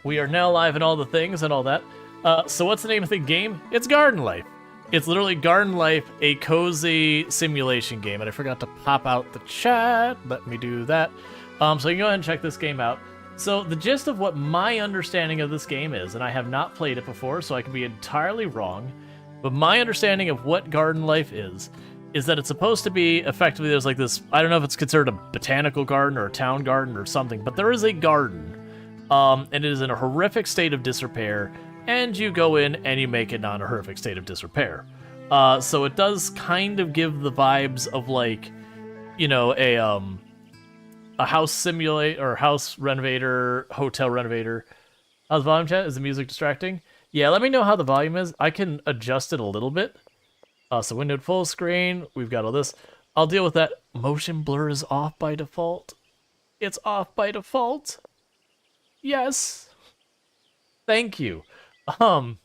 We are now live and all the things and all that. So what's the name of the game? It's Garden Life. It's literally Garden Life, a cozy simulation game. And I forgot to pop out the chat. Let me do that. So you can go ahead and check this game out. So the gist of what my understanding of this game is, and I have not played it before, so I could be entirely wrong, but my understanding of what Garden Life is that it's supposed to be, effectively, there's like this, I don't know if it's considered a botanical garden or a town garden or something, but there is a garden, and it is in a horrific state of disrepair, and you go in and you make it not a horrific state of disrepair. So it does kind of give the vibes of, like, you know, a house simulator, or house renovator, hotel renovator. How's the volume, chat? Is the music distracting? Yeah, let me know how the volume is. I can adjust it a little bit. So windowed full screen, we've got all this. I'll deal with that. Motion blur is off by default. It's off by default. Yes. Thank you. If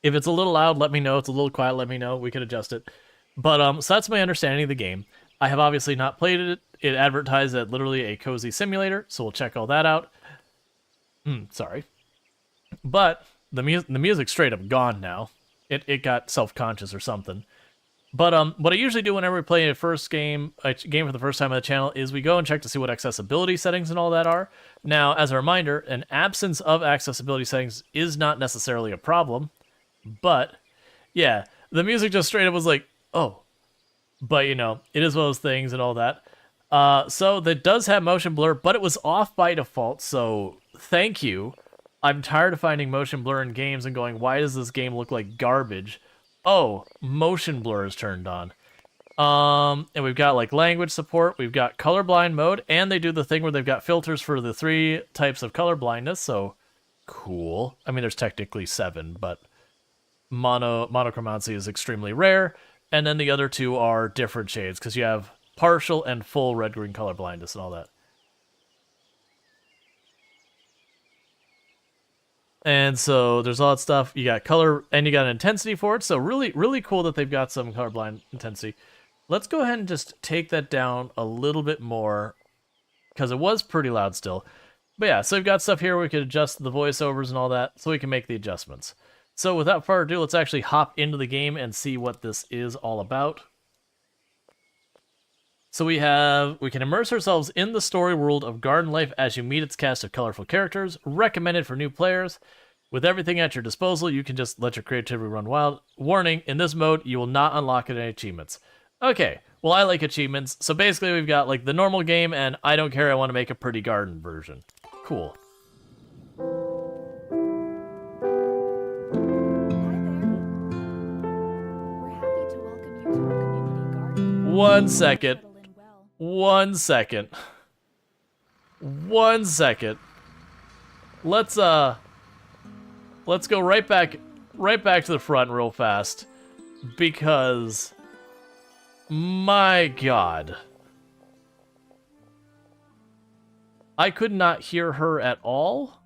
it's a little loud, let me know. If it's a little quiet, let me know. We can adjust it. But, so that's my understanding of the game. I have obviously not played it. It advertised as literally a cozy simulator, so we'll check all that out. Sorry. But the music's straight up gone now. It got self-conscious or something. But what I usually do whenever we play a game for the first time on the channel is we go and check to see what accessibility settings and all that are. Now, as a reminder, an absence of accessibility settings is not necessarily a problem. But, yeah, the music just straight up was like, oh. But, you know, it is one of those things and all that. So that does have motion blur, but it was off by default, so thank you. I'm tired of finding motion blur in games and going, why does this game look like garbage? Oh, motion blur is turned on. And we've got, like, language support, we've got colorblind mode, and they do the thing where they've got filters for the 3 types of color blindness, so cool. I mean, there's technically 7, but monochromacy is extremely rare, and then the other 2 are different shades, because you have partial and full red-green color blindness and all that. And so there's all that stuff. You got color, and you got an intensity for it. So really, really cool that they've got some colorblind intensity. Let's go ahead and just take that down a little bit more, because it was pretty loud still. But yeah, so we've got stuff here where we can adjust the voiceovers and all that, so we can make the adjustments. So without further ado, let's actually hop into the game and see what this is all about. So we can immerse ourselves in the story world of Garden Life as you meet its cast of colorful characters, recommended for new players. With everything at your disposal, you can just let your creativity run wild. Warning, in this mode, you will not unlock any achievements. Okay, well, I like achievements, so basically we've got, like, the normal game, and I don't care, I want to make a pretty garden version. Cool. One second. One second. Let's go right back to the front real fast, because my God, I could not hear her at all,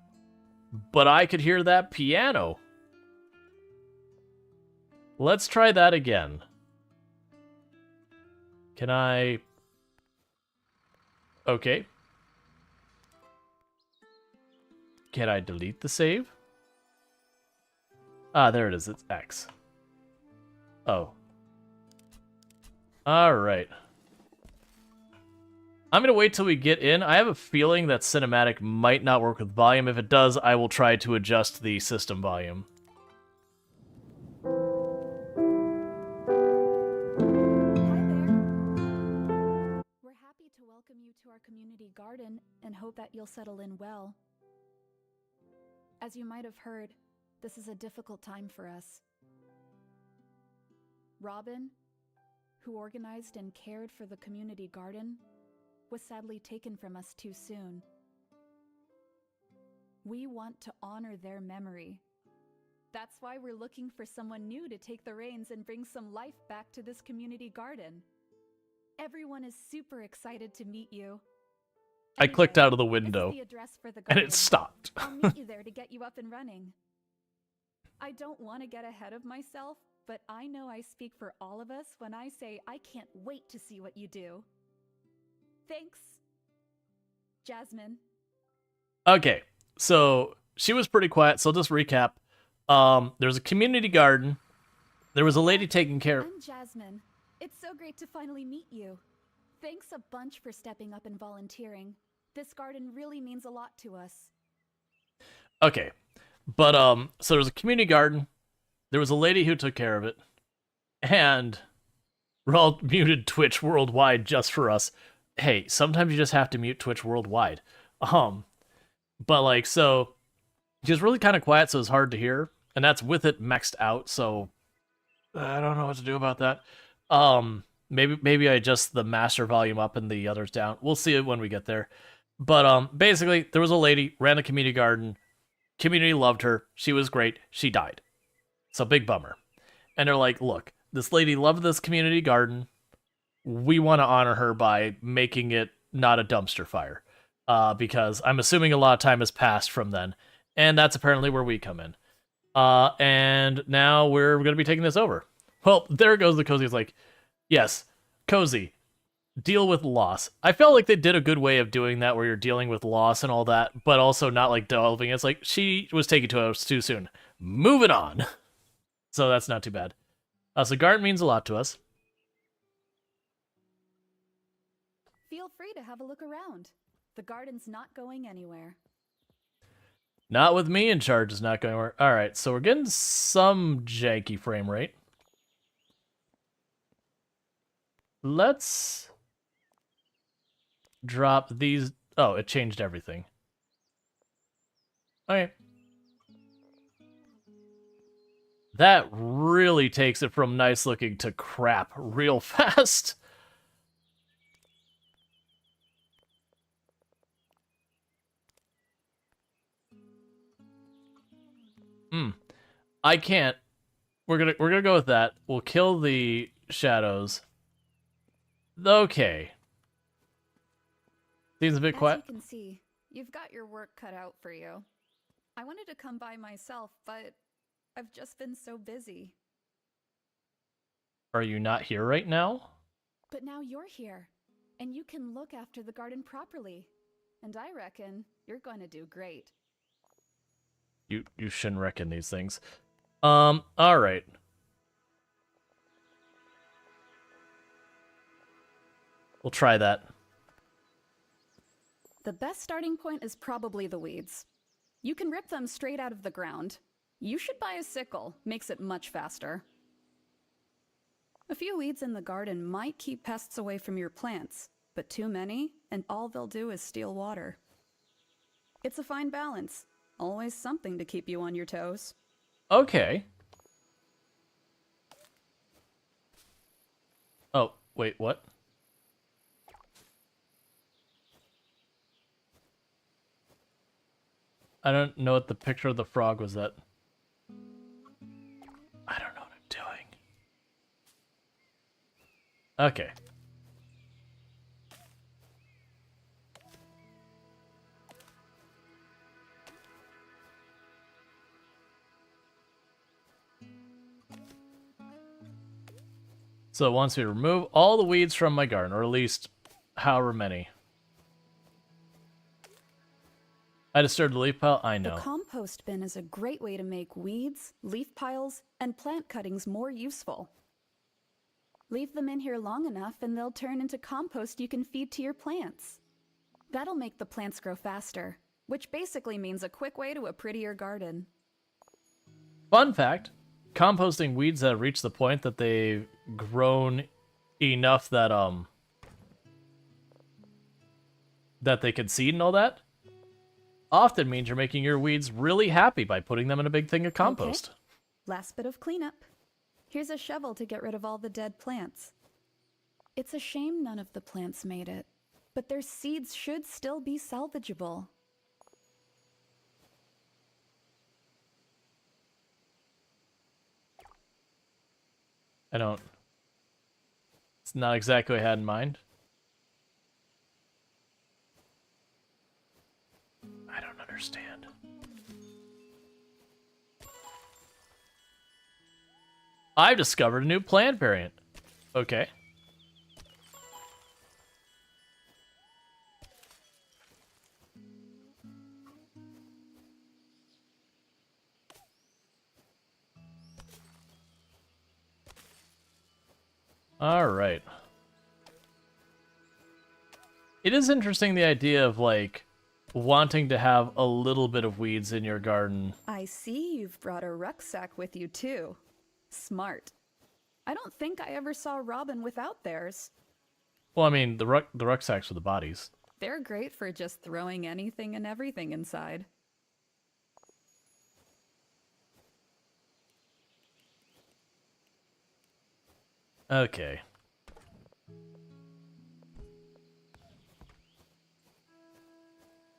but I could hear that piano. Let's try that again. Can I? Okay. Can I delete the save? Ah, there it is. It's X. Oh. Alright. I'm going to wait till we get in. I have a feeling that cinematic might not work with volume. If it does, I will try to adjust the system volume. Community garden and hope that you'll settle in well. As you might have heard, this is a difficult time for us. Robin, who organized and cared for the community garden, was sadly taken from us too soon. We want to honor their memory. That's why we're looking for someone new to take the reins and bring some life back to this community garden. Everyone is super excited to meet you. I clicked out of the window, and it stopped. I'll meet you there to get you up and running. I don't want to get ahead of myself, but I know I speak for all of us when I say I can't wait to see what you do. Thanks, Jasmine. Okay, so she was pretty quiet, so I'll just recap. There's a community garden. There was a lady taking care of... I'm Jasmine. It's so great to finally meet you. Thanks a bunch for stepping up and volunteering. This garden really means a lot to us. Okay. But, so there's a community garden. There was a lady who took care of it. And Rual muted Twitch worldwide just for us. Hey, sometimes you just have to mute Twitch worldwide. But, like, so... She was really kind of quiet, so it was hard to hear. And that's with it maxed out, so... I don't know what to do about that. Maybe I adjust the master volume up and the others down. We'll see it when we get there. But basically, there was a lady, ran a community garden. Community loved her. She was great. She died. So big bummer. And they're like, look, this lady loved this community garden. We want to honor her by making it not a dumpster fire. Because I'm assuming a lot of time has passed from then. And that's apparently where we come in. And now we're going to be taking this over. Well, there goes the Cozy. It's like, yes, Cozy, deal with loss. I felt like they did a good way of doing that, where you're dealing with loss and all that, but also not like delving. It's like, she was taken to us too soon. Moving on. So that's not too bad. So garden means a lot to us. Feel free to have a look around. The garden's not going anywhere. Not with me in charge, it's not going to work. Alright, so we're getting some janky frame rate. Let's drop these. Oh, it changed everything. Okay. That really takes it from nice looking to crap real fast. I can't. We're gonna go with that. We'll kill the shadows. Okay. Seems a bit quiet. As you can see, you've got your work cut out for you. I wanted to come by myself, but I've just been so busy. Are you not here right now? But now you're here, and you can look after the garden properly. And I reckon you're going to do great. You shouldn't reckon these things. Alright. We'll try that. The best starting point is probably the weeds. You can rip them straight out of the ground. You should buy a sickle, makes it much faster. A few weeds in the garden might keep pests away from your plants, but too many, and all they'll do is steal water. It's a fine balance. Always something to keep you on your toes. Okay. Oh, wait, what? I don't know what the picture of the frog was at. I don't know what I'm doing. Okay. So it wants me to remove all the weeds from my garden, or at least however many. I disturbed the leaf pile? I know. The compost bin is a great way to make weeds, leaf piles, and plant cuttings more useful. Leave them in here long enough and they'll turn into compost you can feed to your plants. That'll make the plants grow faster, which basically means a quick way to a prettier garden. Fun fact, composting weeds that have reached the point that they've grown enough that that they can seed and all that, often means you're making your weeds really happy by putting them in a big thing of compost. Okay. Last bit of cleanup. Here's a shovel to get rid of all the dead plants. It's a shame none of the plants made it, but their seeds should still be salvageable. It's not exactly what I had in mind. I don't understand. I've discovered a new plant variant. Okay. All right. It is interesting, the idea of, like, wanting to have a little bit of weeds in your garden. I see you've brought a rucksack with you, too. Smart. I don't think I ever saw Robin without theirs. Well, I mean, the rucksacks are the bodies. They're great for just throwing anything and everything inside. Okay.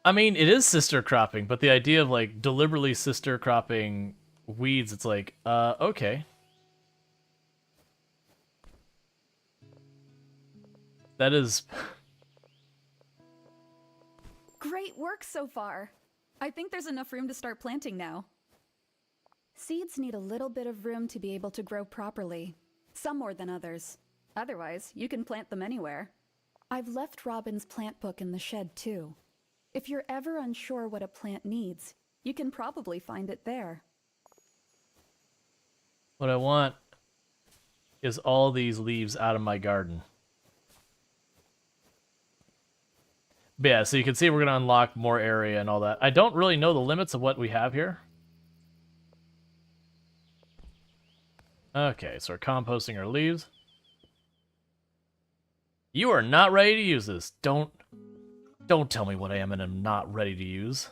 I mean, it is sister cropping, but the idea of, like, deliberately sister cropping weeds, it's like, okay. That is... Great work so far. I think there's enough room to start planting now. Seeds need a little bit of room to be able to grow properly. Some more than others. Otherwise, you can plant them anywhere. I've left Robin's plant book in the shed, too. If you're ever unsure what a plant needs, you can probably find it there. What I want is all these leaves out of my garden. But yeah, so you can see we're going to unlock more area and all that. I don't really know the limits of what we have here. Okay, so we're composting our leaves. You are not ready to use this. Don't tell me what I am and am not ready to use.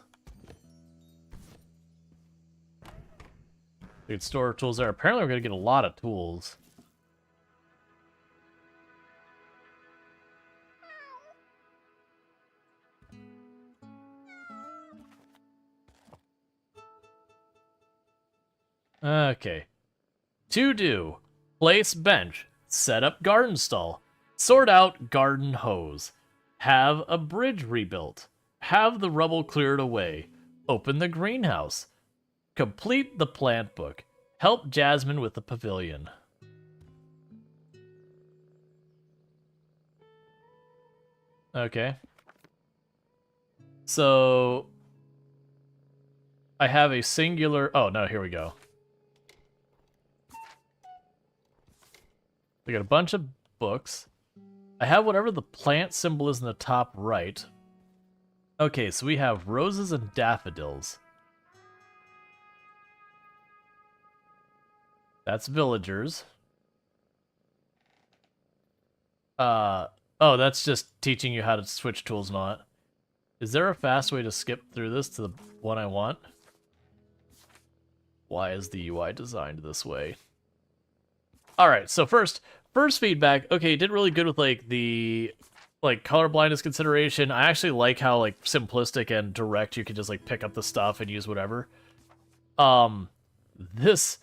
We can store tools there. Apparently we're going to get a lot of tools. Okay. To do. Place bench. Set up garden stall. Sort out garden hose. Have a bridge rebuilt. Have the rubble cleared away. Open the greenhouse. Complete the plant book. Help Jasmine with the pavilion. Okay. So I have a singular... Oh, no, here we go. We got a bunch of books. I have whatever the plant symbol is in the top right. Okay, so we have roses and daffodils. That's villagers. Oh, that's just teaching you how to switch tools and all that. Is there a fast way to skip through this to the one I want? Why is the UI designed this way? Alright, so first feedback. Okay, you did really good with, like, the, like, color blindness consideration. I actually like how, like, simplistic and direct you can just, like, pick up the stuff and use whatever. This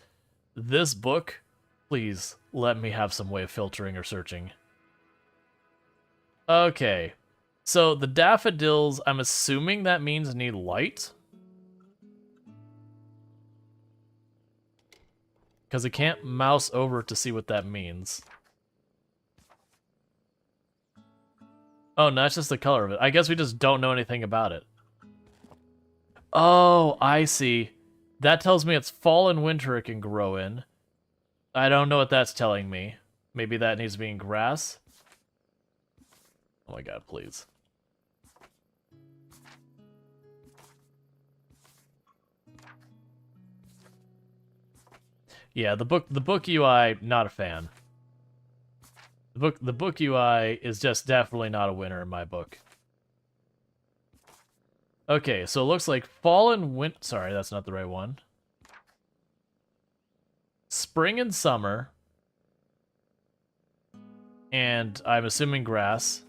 book, please let me have some way of filtering or searching. Okay, so the daffodils, I'm assuming that means need light. Because I can't mouse over to see what that means. Oh, no, that's just the color of it. I guess we just don't know anything about it. Oh, I see. That tells me it's fall and winter it can grow in. I don't know what that's telling me. Maybe that needs to be in grass? Oh my god, please. Yeah, the book UI, not a fan. The book UI is just definitely not a winner in my book. Okay, so it looks like fall and winter. Sorry, that's not the right one. Spring and summer. And I'm assuming grass.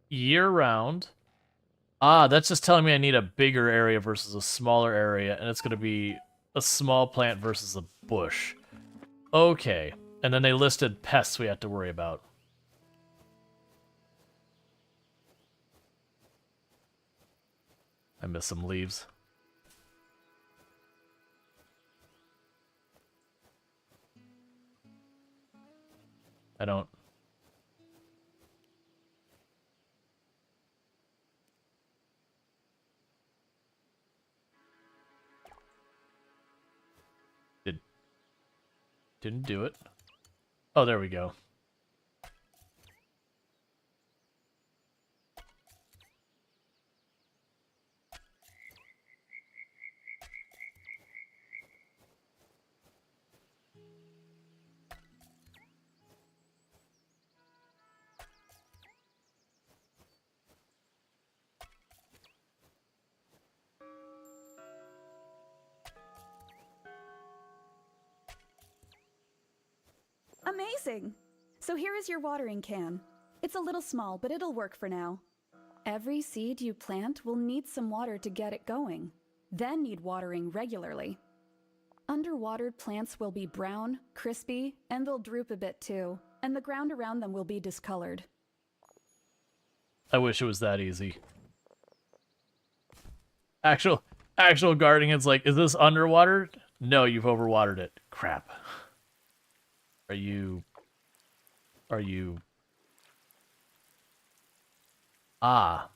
Year-round. Ah, that's just telling me I need a bigger area versus a smaller area, and it's going to be a small plant versus a bush. Okay. And then they listed pests we have to worry about. I missed some leaves. I don't... Didn't do it. Oh, there we go. Amazing! So here is your watering can. It's a little small, but it'll work for now. Every seed you plant will need some water to get it going, then need watering regularly. Underwatered plants will be brown, crispy, and they'll droop a bit too, and the ground around them will be discolored. I wish it was that easy. Actual gardening is like, is this underwater? No, you've overwatered it. Crap. Are you... Ah.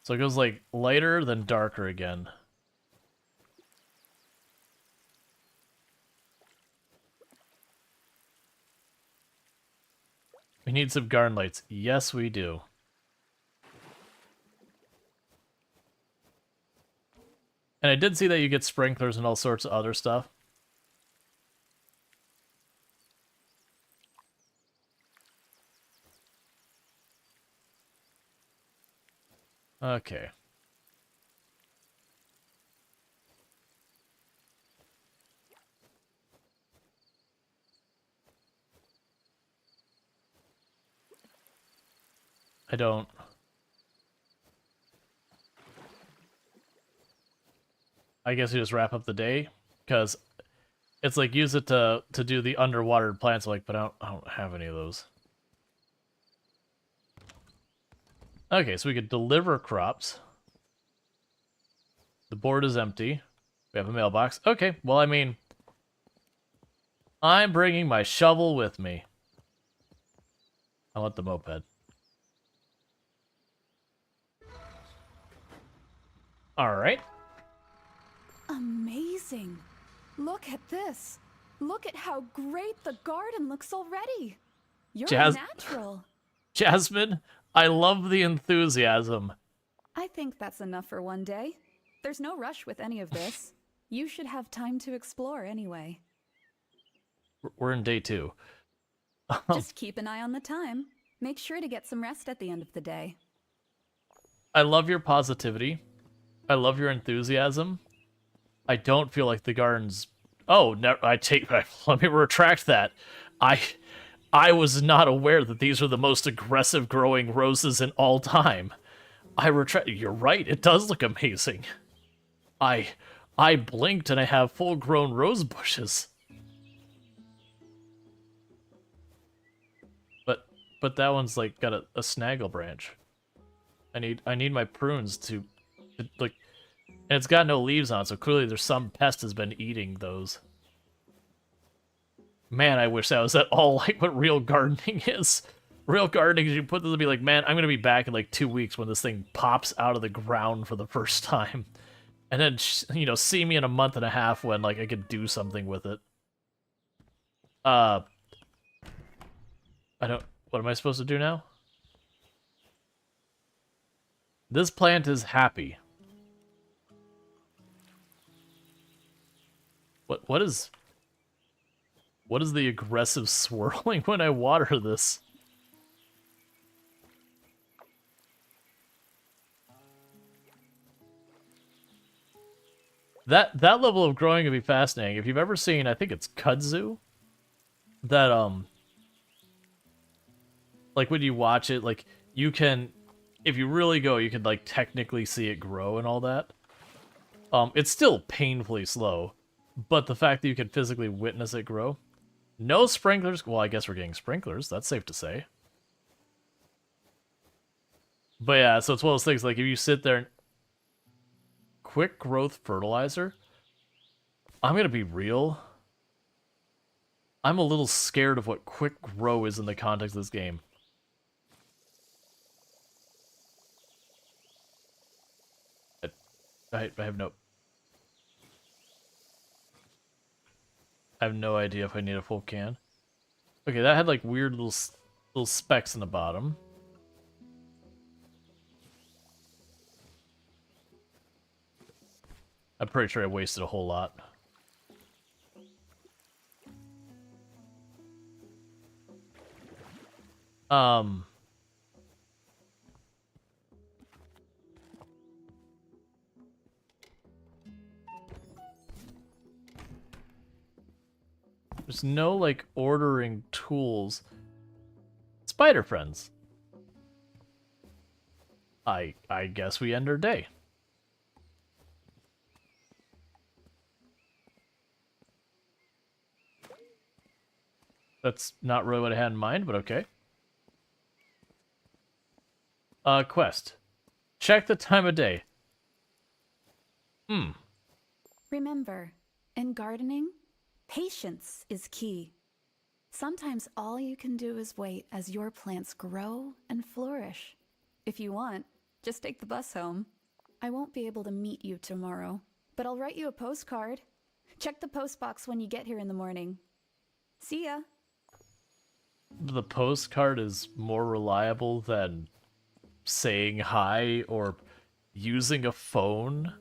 So it goes like lighter, then darker again. We need some garden lights. Yes, we do. And I did see that you get sprinklers and all sorts of other stuff. Okay. I don't... I guess you just wrap up the day, because it's like use it to do the underwater plants, like, but I don't have any of those. Okay, so we could deliver crops. The board is empty. We have a mailbox. Okay, well, I mean, I'm bringing my shovel with me. I want the moped. All right. Amazing! Look at this! Look at how great the garden looks already! You're a natural! Jasmine, I love the enthusiasm. I think that's enough for one day. There's no rush with any of this. You should have time to explore anyway. We're in day 2. Just keep an eye on the time. Make sure to get some rest at the end of the day. I love your positivity. I love your enthusiasm. I don't feel like the garden's... Oh, no, let me retract that. I was not aware that these are the most aggressive growing roses in all time. You're right, it does look amazing. I blinked and I have full-grown rose bushes. But that one's like got a snaggle branch. I need my prunes to like, and it's got no leaves on it, so clearly there's some pest has been eating those. Man, I wish that was at all like what real gardening is. Real gardening is you put this and be like, man, I'm gonna be back in like 2 weeks when this thing pops out of the ground for the first time, and then you know, see me in a month and a half when like I could do something with it. I don't. What am I supposed to do now? This plant is happy. What is the aggressive swirling when I water this? That level of growing would be fascinating. If you've ever seen, I think it's kudzu, that like when you watch it, like you can, if you really go, you can like technically see it grow and all that. It's still painfully slow, but the fact that you can physically witness it grow. No sprinklers. Well, I guess we're getting sprinklers. That's safe to say. But yeah, so it's one of those things, like if you sit there and... Quick growth fertilizer? I'm gonna be real. I'm a little scared of what quick grow is in the context of this game. I have no... I have no idea if I need a full can. Okay, that had like weird little specks in the bottom. I'm pretty sure I wasted a whole lot. There's no, like, ordering tools. Spider friends. I guess we end our day. That's not really what I had in mind, but okay. Quest. Check the time of day. Remember, in gardening, patience is key. Sometimes all you can do is wait as your plants grow and flourish. If you want, just take the bus home. I won't be able to meet you tomorrow, but I'll write you a postcard. Check the postbox when you get here in the morning. See ya. The postcard is more reliable than saying hi or using a phone.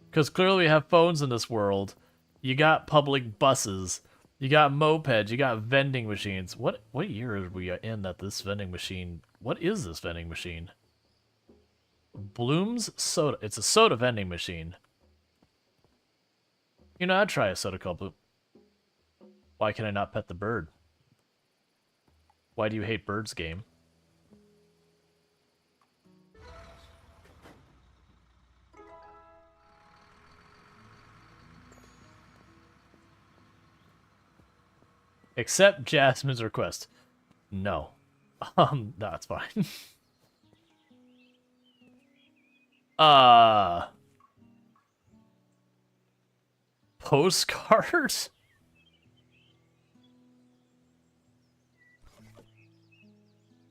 Because clearly we have phones in this world. You got public buses. You got mopeds. You got vending machines. What year are we in that this vending machine... What is this vending machine? Bloom's Soda. It's a soda vending machine. You know, I'd try a soda called Bloom. Why can I not pet the bird? Why do you hate birds, game? Accept Jasmine's request. No. No, it's fine. Postcards?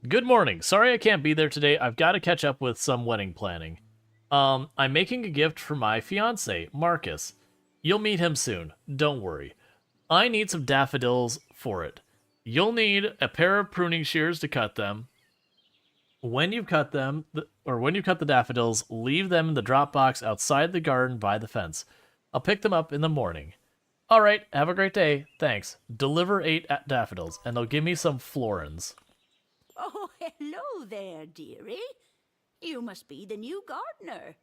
Good morning. Sorry I can't be there today. I've got to catch up with some wedding planning. I'm making a gift for my fiance, Marcus. You'll meet him soon. Don't worry. I need some daffodils for it. You'll need a pair of pruning shears to cut them. When you've cut them, when you cut the daffodils, leave them in the drop box outside the garden by the fence. I'll pick them up in the morning. All right, have a great day. Thanks. Deliver 8 daffodils, and they'll give me some florins. Oh, hello there, dearie. You must be the new gardener.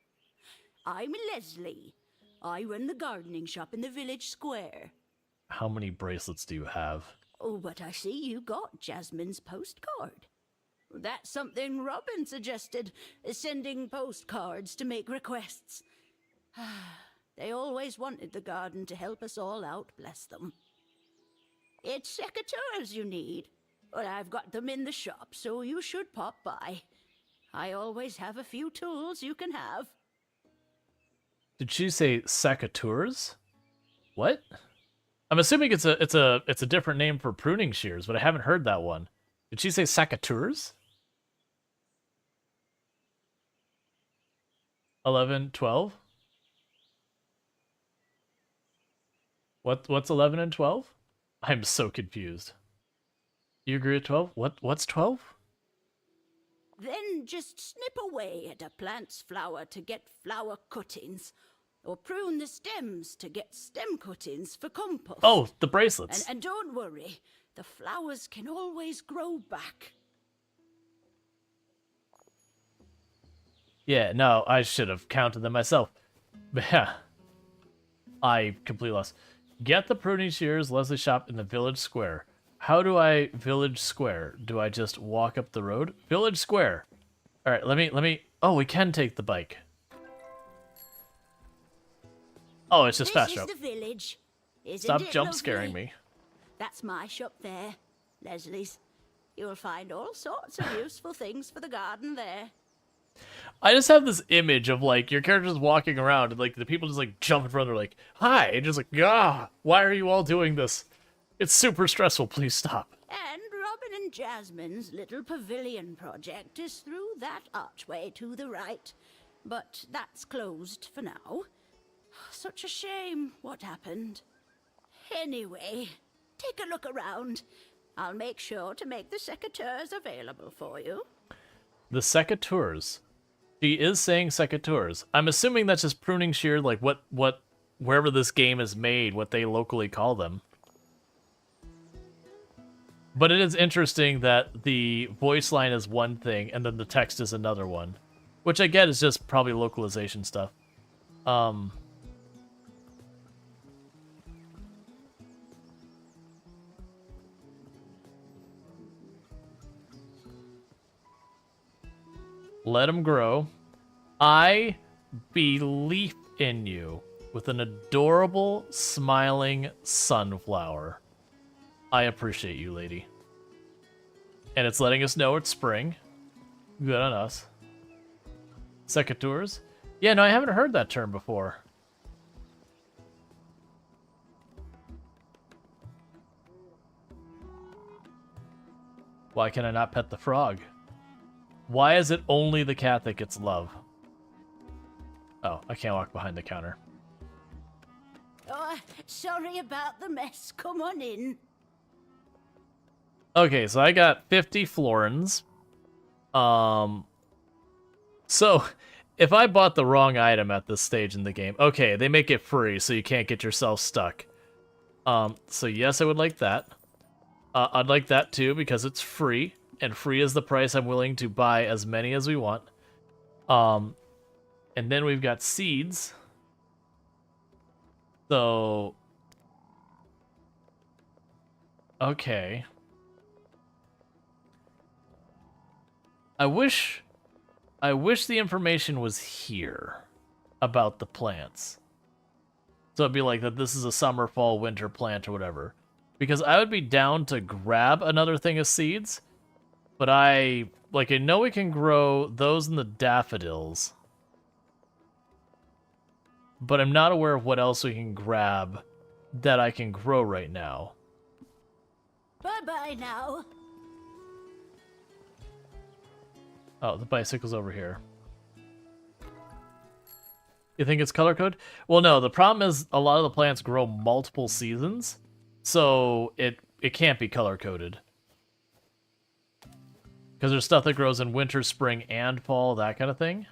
I'm Leslie. I run the gardening shop in the village square. How many bracelets do you have? Oh, but I see you got Jasmine's postcard. That's something Robin suggested, sending postcards to make requests. They always wanted the garden to help us all out, bless them. It's secateurs you need. Well, I've got them in the shop, so you should pop by. I always have a few tools you can have. Did she say secateurs? What? I'm assuming it's a different name for pruning shears, but I haven't heard that one. Did she say secateurs? 11, 12? What's 11 and 12? I'm so confused. You agree with 12? What's 12? Then just snip away at a plant's flower to get flower cuttings, or prune the stems to get stem cuttings for compost. Oh, the bracelets. And don't worry, the flowers can always grow back. Yeah, no, I should have counted them myself. But yeah, I completely lost. Get the pruning shears, Leslie shop in the village square. How do I village square? Do I just walk up the road? Village square. All right, let me. Oh, we can take the bike. Oh, it's just fast jump. This is the village. Isn't Stop it jump lovely? scaring me. That's my shop there, Leslie's. You'll find all sorts of useful things for the garden there. I just have this image of like your characters walking around and like the people just like jump in front. They're like, "Hi," and just like, "Ah, why are you all doing this? It's super stressful. Please stop." And Robin and Jasmine's little pavilion project is through that archway to the right. But that's closed for now. Such a shame what happened. Anyway, take a look around. I'll make sure to make the secateurs available for you. The secateurs. She is saying secateurs. I'm assuming that's just pruning shear, like what wherever this game is made, what they locally call them. But it is interesting that the voice line is one thing and then the text is another one, which I get is just probably localization stuff. Let them grow. I believe in you with an adorable, smiling sunflower. I appreciate you, lady. And it's letting us know it's spring. Good on us. Secateurs? Yeah, no, I haven't heard that term before. Why can I not pet the frog? Why is it only the cat that gets love? Oh, I can't walk behind the counter. Oh, sorry about the mess. Come on in. Okay, so I got 50 florins. So, if I bought the wrong item at this stage in the game, okay, they make it free, so you can't get yourself stuck. So yes, I would like that. I'd like that too, because it's free, and free is the price I'm willing to buy as many as we want. And then we've got seeds. So... okay. I wish the information was here about the plants. So it'd be like that this is a summer, fall, winter plant or whatever. Because I would be down to grab another thing of seeds, but I know we can grow those in the daffodils. But I'm not aware of what else we can grab that I can grow right now. Bye-bye now. Oh, the bicycle's over here. You think it's color code? Well, no, the problem is a lot of the plants grow multiple seasons, so it can't be color coded. Because there's stuff that grows in winter, spring, and fall, that kind of thing.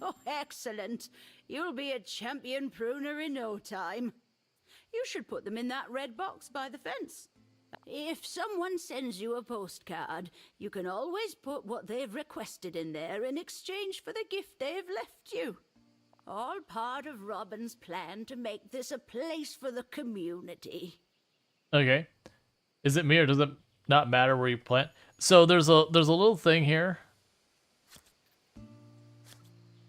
Oh, excellent. You'll be a champion pruner in no time. You should put them in that red box by the fence. If someone sends you a postcard, you can always put what they've requested in there in exchange for the gift they've left you. All part of Robin's plan to make this a place for the community. Okay. Is it me or does it not matter where you plant? So there's a little thing here.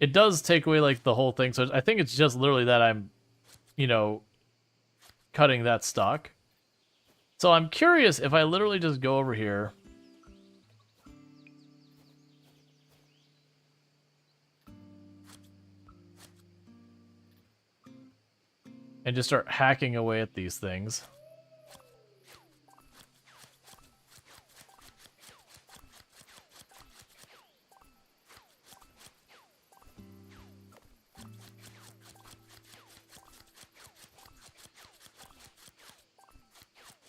It does take away like the whole thing, so I think it's just literally that I'm, cutting that stock. So I'm curious if I literally just go over here. And just start hacking away at these things.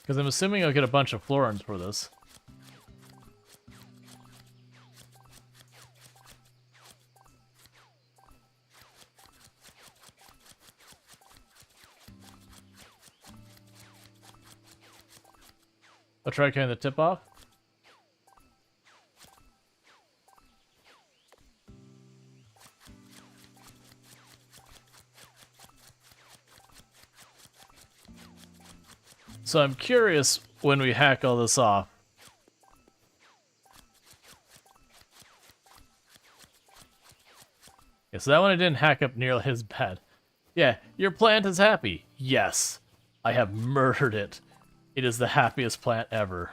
Because I'm assuming I'll get a bunch of florins for this. I'll try cutting the tip off. So I'm curious when we hack all this off. Yeah, so that one I didn't hack up nearly as bad. Yeah, your plant is happy. Yes, I have murdered it. It is the happiest plant ever.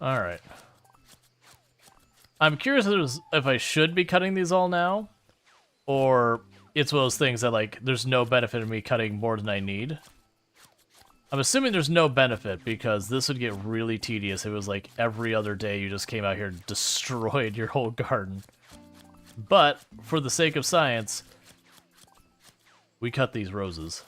All right. I'm curious if I should be cutting these all now, or it's one of those things that, like, there's no benefit in me cutting more than I need. I'm assuming there's no benefit, because this would get really tedious if it was like every other day you just came out here and destroyed your whole garden. But, for the sake of science, we cut these roses.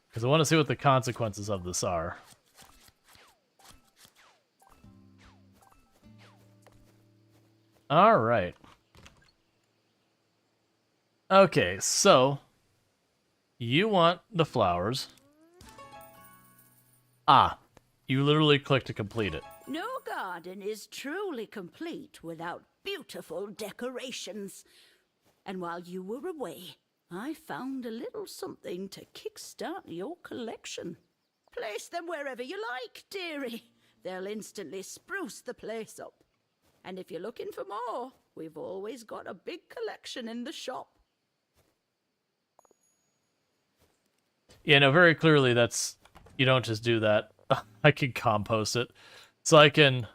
Because I want to see what the consequences of this are. Alright. Okay, so you want the flowers. Ah, you literally click to complete it. No garden is truly complete without beautiful decorations. And while you were away, I found a little something to kickstart your collection. Place them wherever you like, dearie. They'll instantly spruce the place up. And if you're looking for more, we've always got a big collection in the shop. Yeah, no, very clearly that's... You don't just do that. I can compost it. So I can...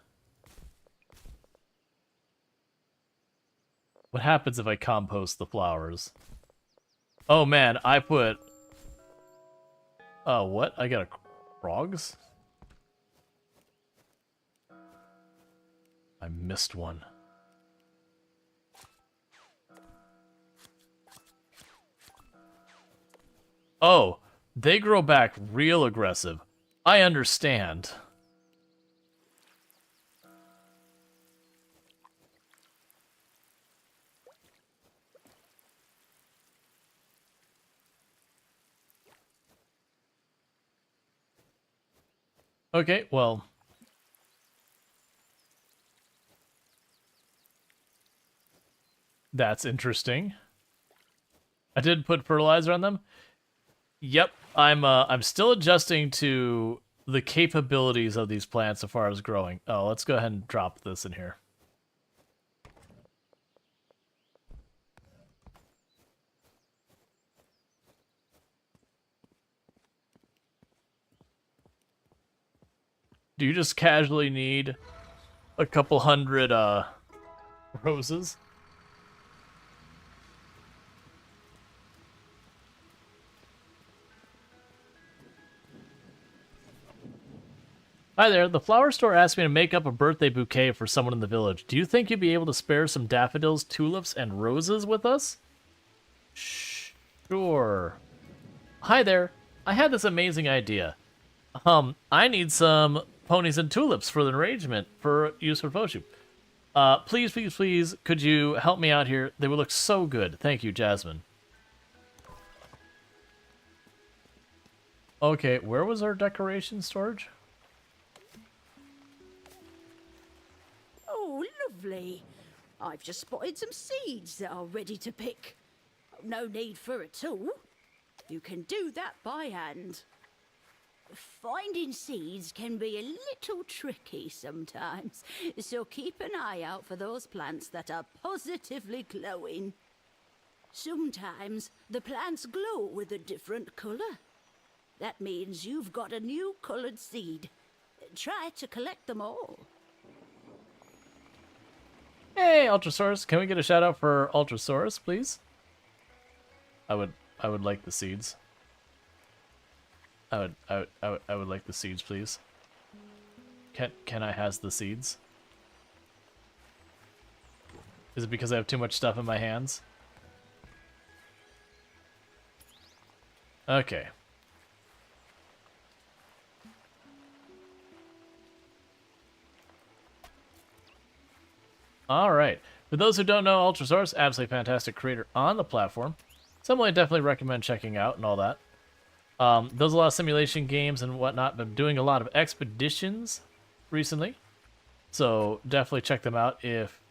What happens if I compost the flowers? Oh man, I put... Oh, what? I got a frogs? I missed one. Oh, they grow back real aggressive. I understand. Okay, well... That's interesting. I did put fertilizer on them. Yep, I'm still adjusting to the capabilities of these plants as far as growing. Oh, let's go ahead and drop this in here. Do you just casually need a couple hundred roses? Hi there, the flower store asked me to make up a birthday bouquet for someone in the village. Do you think you'd be able to spare some daffodils, tulips, and roses with us? Sure. Hi there, I had this amazing idea. I need some ponies and tulips for the arrangement for use for photo shoot. Please, please, please, could you help me out here? They would look so good. Thank you, Jasmine. Okay, where was our decoration storage? Oh, lovely. I've just spotted some seeds that are ready to pick. No need for a tool. You can do that by hand. Finding seeds can be a little tricky sometimes, so keep an eye out for those plants that are positively glowing. Sometimes the plants glow with a different color. That means you've got a new colored seed. Try to collect them all. Hey, Ultrasaurus, can we get a shout out for Ultrasaurus, please? I would like the seeds. I would like the seeds, please. Can I has the seeds? Is it because I have too much stuff in my hands? Okay. Alright. For those who don't know, Ultrasaurus, absolutely fantastic creator on the platform. Someone I definitely recommend checking out and all that. Does a lot of simulation games and whatnot, but doing a lot of expeditions recently. So definitely check them out if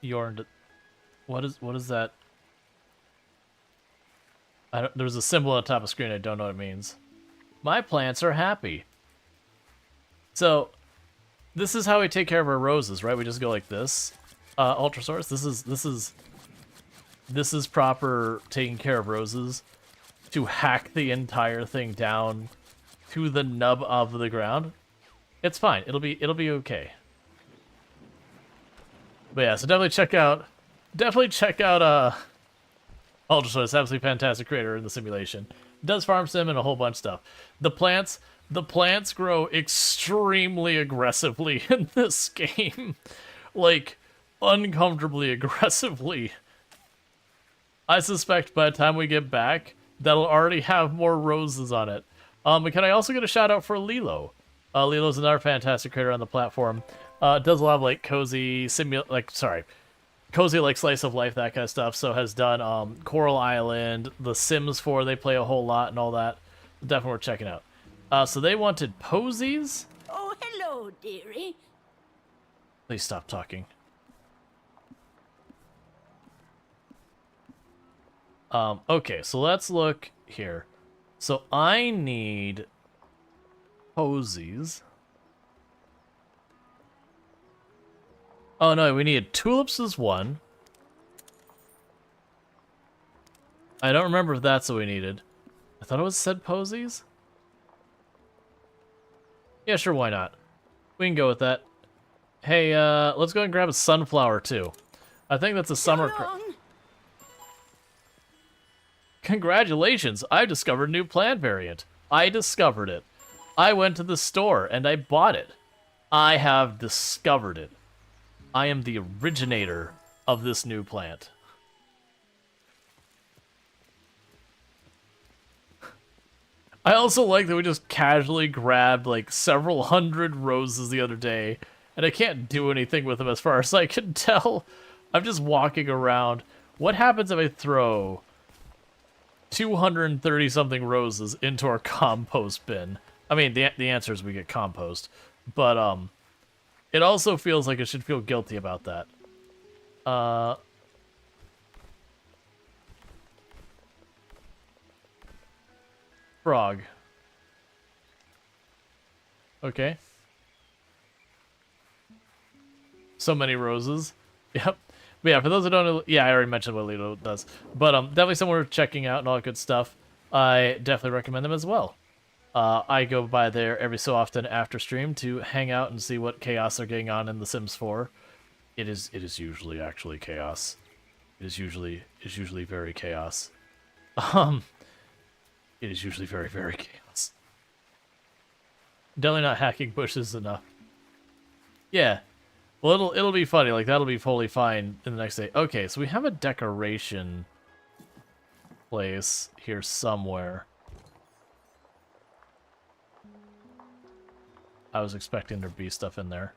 you're into... What is that? There's a symbol on the top of the screen, I don't know what it means. My plants are happy. So, this is how we take care of our roses, right? We just go like this. Ultra Source, this is proper taking care of roses. To hack the entire thing down to the nub of the ground. It's fine. It'll be okay. But yeah, so definitely check out Ultra Source, absolutely fantastic creator in the simulation. Does farm sim and a whole bunch of stuff. The plants grow extremely aggressively in this game. Like, uncomfortably aggressively. I suspect by the time we get back, that'll already have more roses on it. Can I also get a shout out for Lilo? Lilo's another fantastic creator on the platform. Does a lot of like cozy like slice of life, that kind of stuff. So has done Coral Island, The Sims 4. They play a whole lot and all that. Definitely worth checking out. So they wanted posies. Oh, hello, dearie. Please stop talking. Okay, so let's look here. So I need posies. Oh no, we needed tulips as one. I don't remember if that's what we needed. I thought it was said posies. Yeah, sure, why not? We can go with that. Hey, let's go and grab a sunflower too. I think that's a summer crop. Congratulations, I discovered a new plant variant. I discovered it. I went to the store and I bought it. I have discovered it. I am the originator of this new plant. I also like that we just casually grabbed like several hundred roses the other day, and I can't do anything with them as far as I can tell. I'm just walking around. What happens if I throw 230 something roses into our compost bin? I mean, the answer is we get compost, but it also feels like it should feel guilty about that. Frog. Okay. So many roses. Yep. But yeah, for those who don't know, yeah, I already mentioned what Lido does. But definitely somewhere worth checking out and all that good stuff. I definitely recommend them as well. I go by there every so often after stream to hang out and see what chaos they're getting on in The Sims 4. It is usually actually chaos. It is usually very chaos. It is usually very, very chaos. Definitely not hacking bushes enough. Yeah. Well, it'll be funny. Like, that'll be totally fine in the next day. Okay, so we have a decoration place here somewhere. I was expecting there to be stuff in there.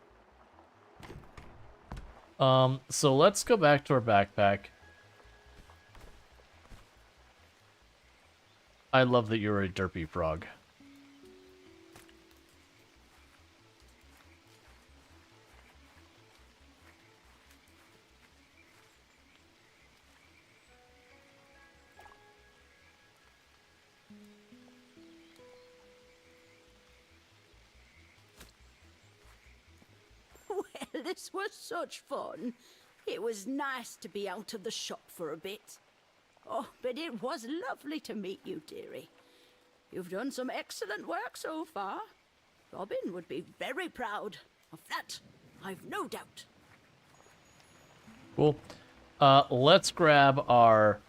So let's go back to our backpack. I love that you're a derpy frog. Well, this was such fun. It was nice to be out of the shop for a bit. Oh, but it was lovely to meet you, dearie. You've done some excellent work so far. Robin would be very proud of that, I've no doubt. Cool. Let's grab our...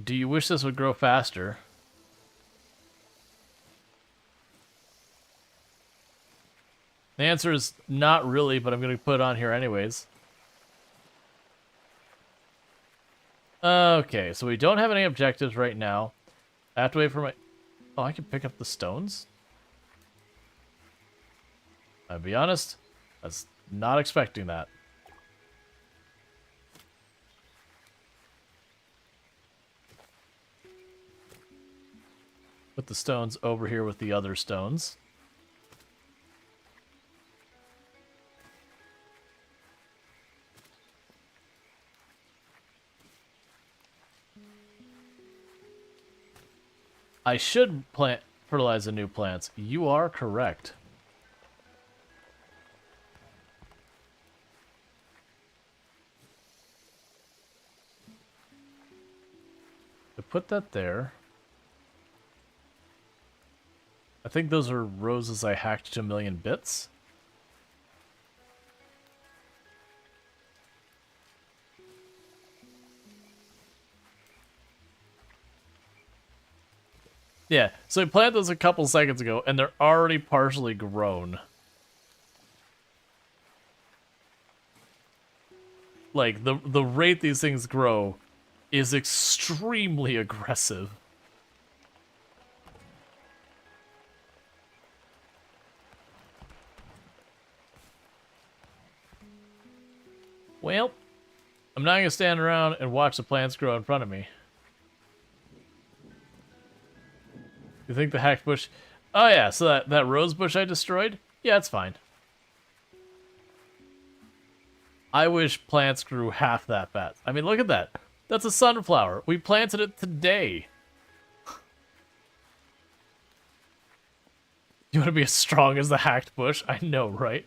Do you wish this would grow faster? The answer is not really, but I'm going to put it on here anyways. Okay, so we don't have any objectives right now. I have to wait for my... Oh, I can pick up the stones? I'll be honest, I was not expecting that. Put the stones over here with the other stones. I should fertilize the new plants. You are correct. put that there. I think those are roses I hacked to 1,000,000 bits. Yeah, so I planted those a couple seconds ago, and they're already partially grown. Like, the rate these things grow is extremely aggressive. Well, I'm not going to stand around and watch the plants grow in front of me. You think the hacked bush... Oh yeah, so that rose bush I destroyed? Yeah, it's fine. I wish plants grew half that fast. I mean, look at that. That's a sunflower. We planted it today. You want to be as strong as the hacked bush? I know, right?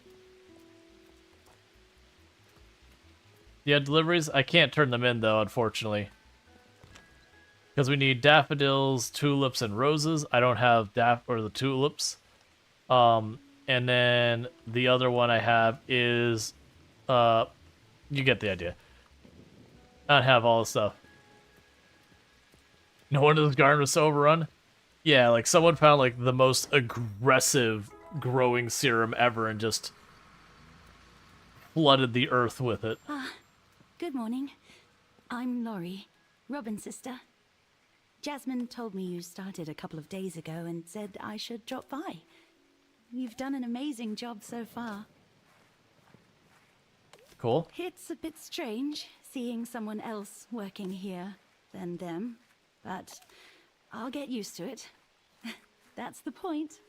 Yeah, deliveries? I can't turn them in, though, unfortunately. Because we need daffodils, tulips, and roses. I don't have the tulips. And then the other one I have is... you get the idea. I don't have all the stuff. No wonder this garden was so overrun. Yeah, like someone found like the most aggressive growing serum ever and just flooded the earth with it. Good morning. I'm Laurie, Robin's sister. Jasmine told me you started a couple of days ago and said I should drop by. You've done an amazing job so far. Cool. It's a bit strange seeing someone else working here than them, but I'll get used to it. That's the point.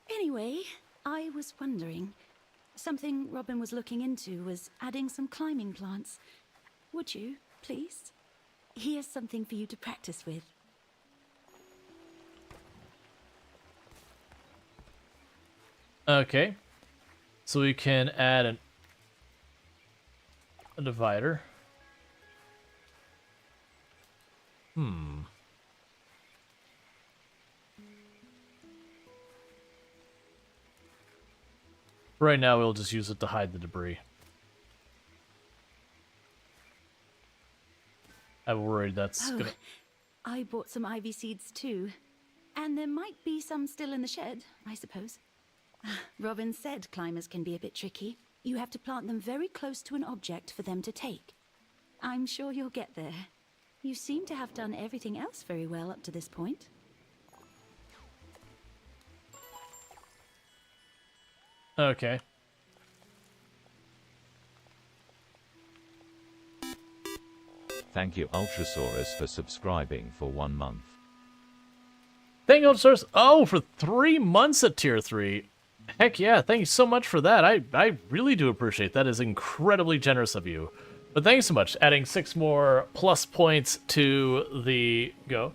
Anyway, I was wondering, something Robin was looking into was adding some climbing plants. Would you, please? Here's something for you to practice with. Okay. So we can add a divider. Right now, we'll just use it to hide the debris. I'm worried that's gonna... I bought some ivy seeds too. And there might be some still in the shed, I suppose. Robin said climbers can be a bit tricky. You have to plant them very close to an object for them to take. I'm sure you'll get there. You seem to have done everything else very well up to this point. Okay. Thank you Ultrasaurus for subscribing for 1 month. Thank you, Source. Oh, for 3 months at tier 3. Heck yeah, thank you so much for that. I really do appreciate that. That is incredibly generous of you. But thanks so much. Adding 6 more plus points to the go.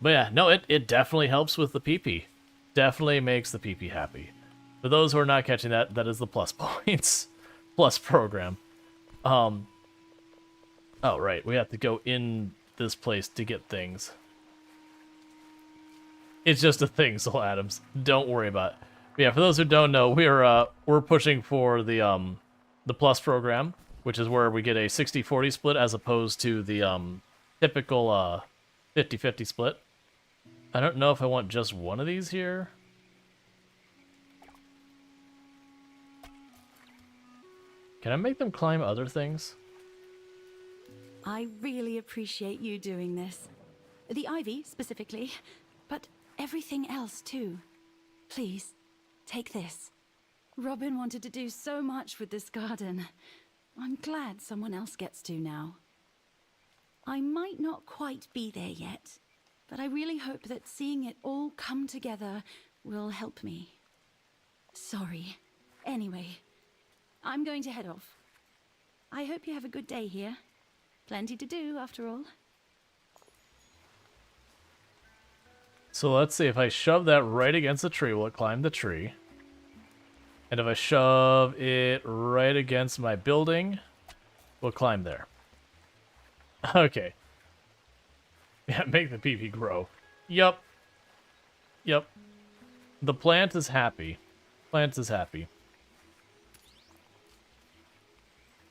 But yeah, no, it definitely helps with the PP. Definitely makes the PP happy. For those who are not catching that, that is the plus points. Plus program. Oh, right. We have to go in this place to get things. It's just a thing, Soul Adams. Don't worry about it. But yeah, for those who don't know, we're pushing for the plus program, which is where we get a 60-40 split as opposed to the typical 50-50 split. I don't know if I want just one of these here. Can I make them climb other things? I really appreciate you doing this. The ivy, specifically, but everything else, too. Please, take this. Robin wanted to do so much with this garden. I'm glad someone else gets to now. I might not quite be there yet, but I really hope that seeing it all come together will help me. Sorry. Anyway, I'm going to head off. I hope you have a good day here. Plenty to do, after all. So let's see, if I shove that right against the tree, will it climb the tree? And if I shove it right against my building, we'll climb there. Okay. Yeah, make the PP grow. Yup. Yep. The plant is happy. Plant is happy.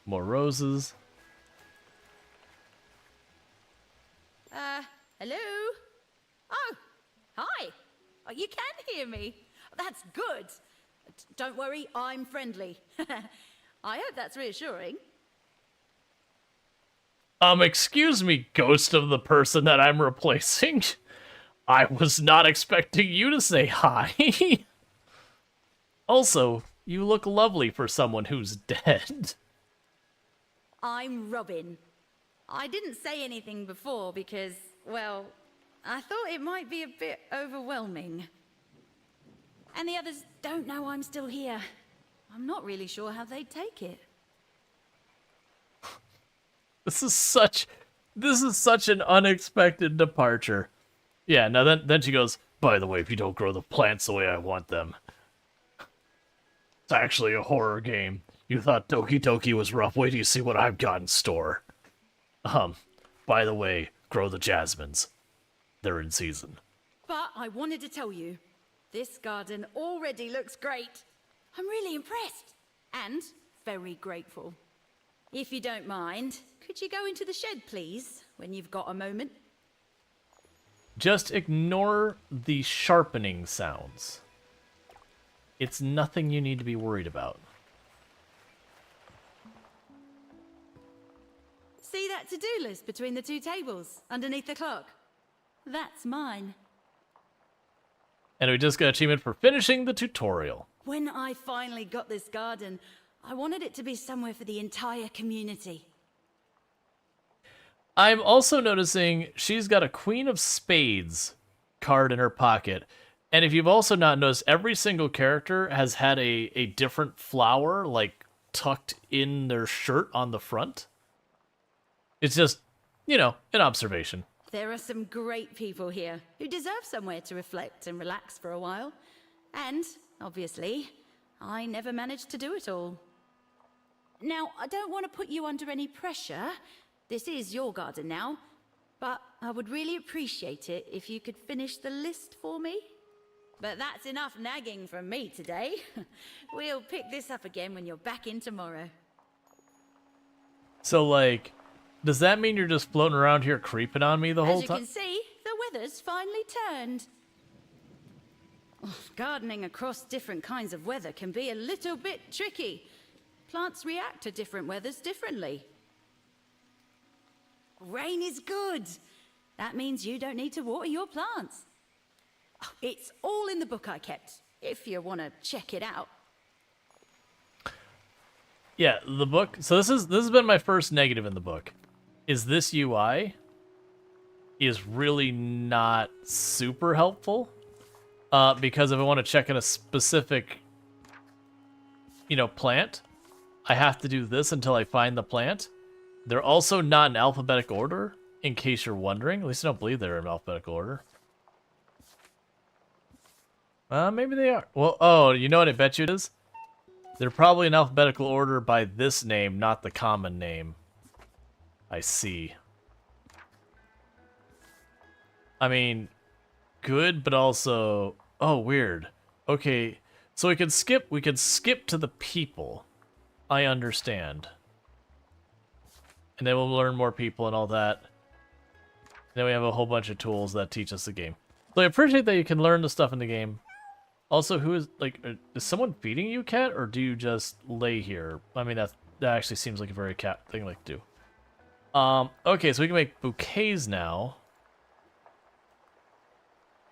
More roses. Hello? Oh, hi. Oh, you can hear me. That's good. Don't worry, I'm friendly. I hope that's reassuring. Excuse me, ghost of the person that I'm replacing. I was not expecting you to say hi. Also, you look lovely for someone who's dead. I'm Robin. I didn't say anything before because, well, I thought it might be a bit overwhelming. And the others don't know I'm still here. I'm not really sure how they'd take it. This is such an unexpected departure. Yeah, now then she goes, by the way, if you don't grow the plants the way I want them. It's actually a horror game. You thought Doki Doki was rough. Wait till you see what I've got in store. By the way, grow the jasmines. They're in season. But I wanted to tell you, this garden already looks great. I'm really impressed. And very grateful. If you don't mind, could you go into the shed, please, when you've got a moment? Just ignore the sharpening sounds. It's nothing you need to be worried about. See that to-do list between the two tables, underneath the clock? That's mine. And we just got achievement for finishing the tutorial. When I finally got this garden, I wanted it to be somewhere for the entire community. I'm also noticing she's got a Queen of Spades card in her pocket. And if you've also not noticed, every single character has had a different flower, like, tucked in their shirt on the front. It's just, you know, an observation. There are some great people here who deserve somewhere to reflect and relax for a while. And, obviously, I never managed to do it all. Now, I don't want to put you under any pressure. This is your garden now. But I would really appreciate it if you could finish the list for me. But that's enough nagging from me today. We'll pick this up again when you're back in tomorrow. So, like, does that mean you're just floating around here creeping on me the whole time? As you can see, the weather's finally turned. Gardening across different kinds of weather can be a little bit tricky. Plants react to different weathers differently. Rain is good. That means you don't need to water your plants. It's all in the book I kept, if you want to check it out. Yeah, the book. So this has been my first negative in the book. Is this UI is really not super helpful. Because if I want to check in a specific, plant, I have to do this until I find the plant. They're also not in alphabetical order, in case you're wondering. At least I don't believe they're in alphabetical order. Maybe they are. Well, oh, you know what I bet you it is? They're probably in alphabetical order by this name, not the common name. I see. I mean, good, but also... Oh, weird. Okay, so we could skip to the people. I understand. And then we'll learn more people and all that. Then we have a whole bunch of tools that teach us the game. So I appreciate that you can learn the stuff in the game. Also, who is, like, is someone feeding you, cat, or do you just lay here? I mean, that actually seems like a very cat thing like to do. Okay, so we can make bouquets now.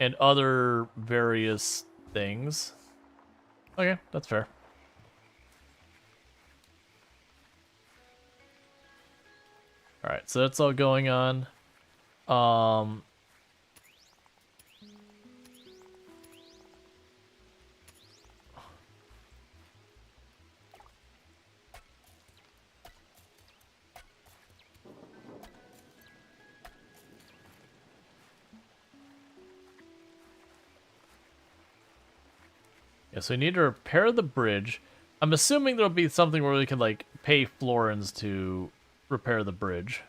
And other various things. Okay, that's fair. Alright, so that's all going on. Yeah, so we need to repair the bridge. I'm assuming there'll be something where we can, like, pay Florins to repair the bridge.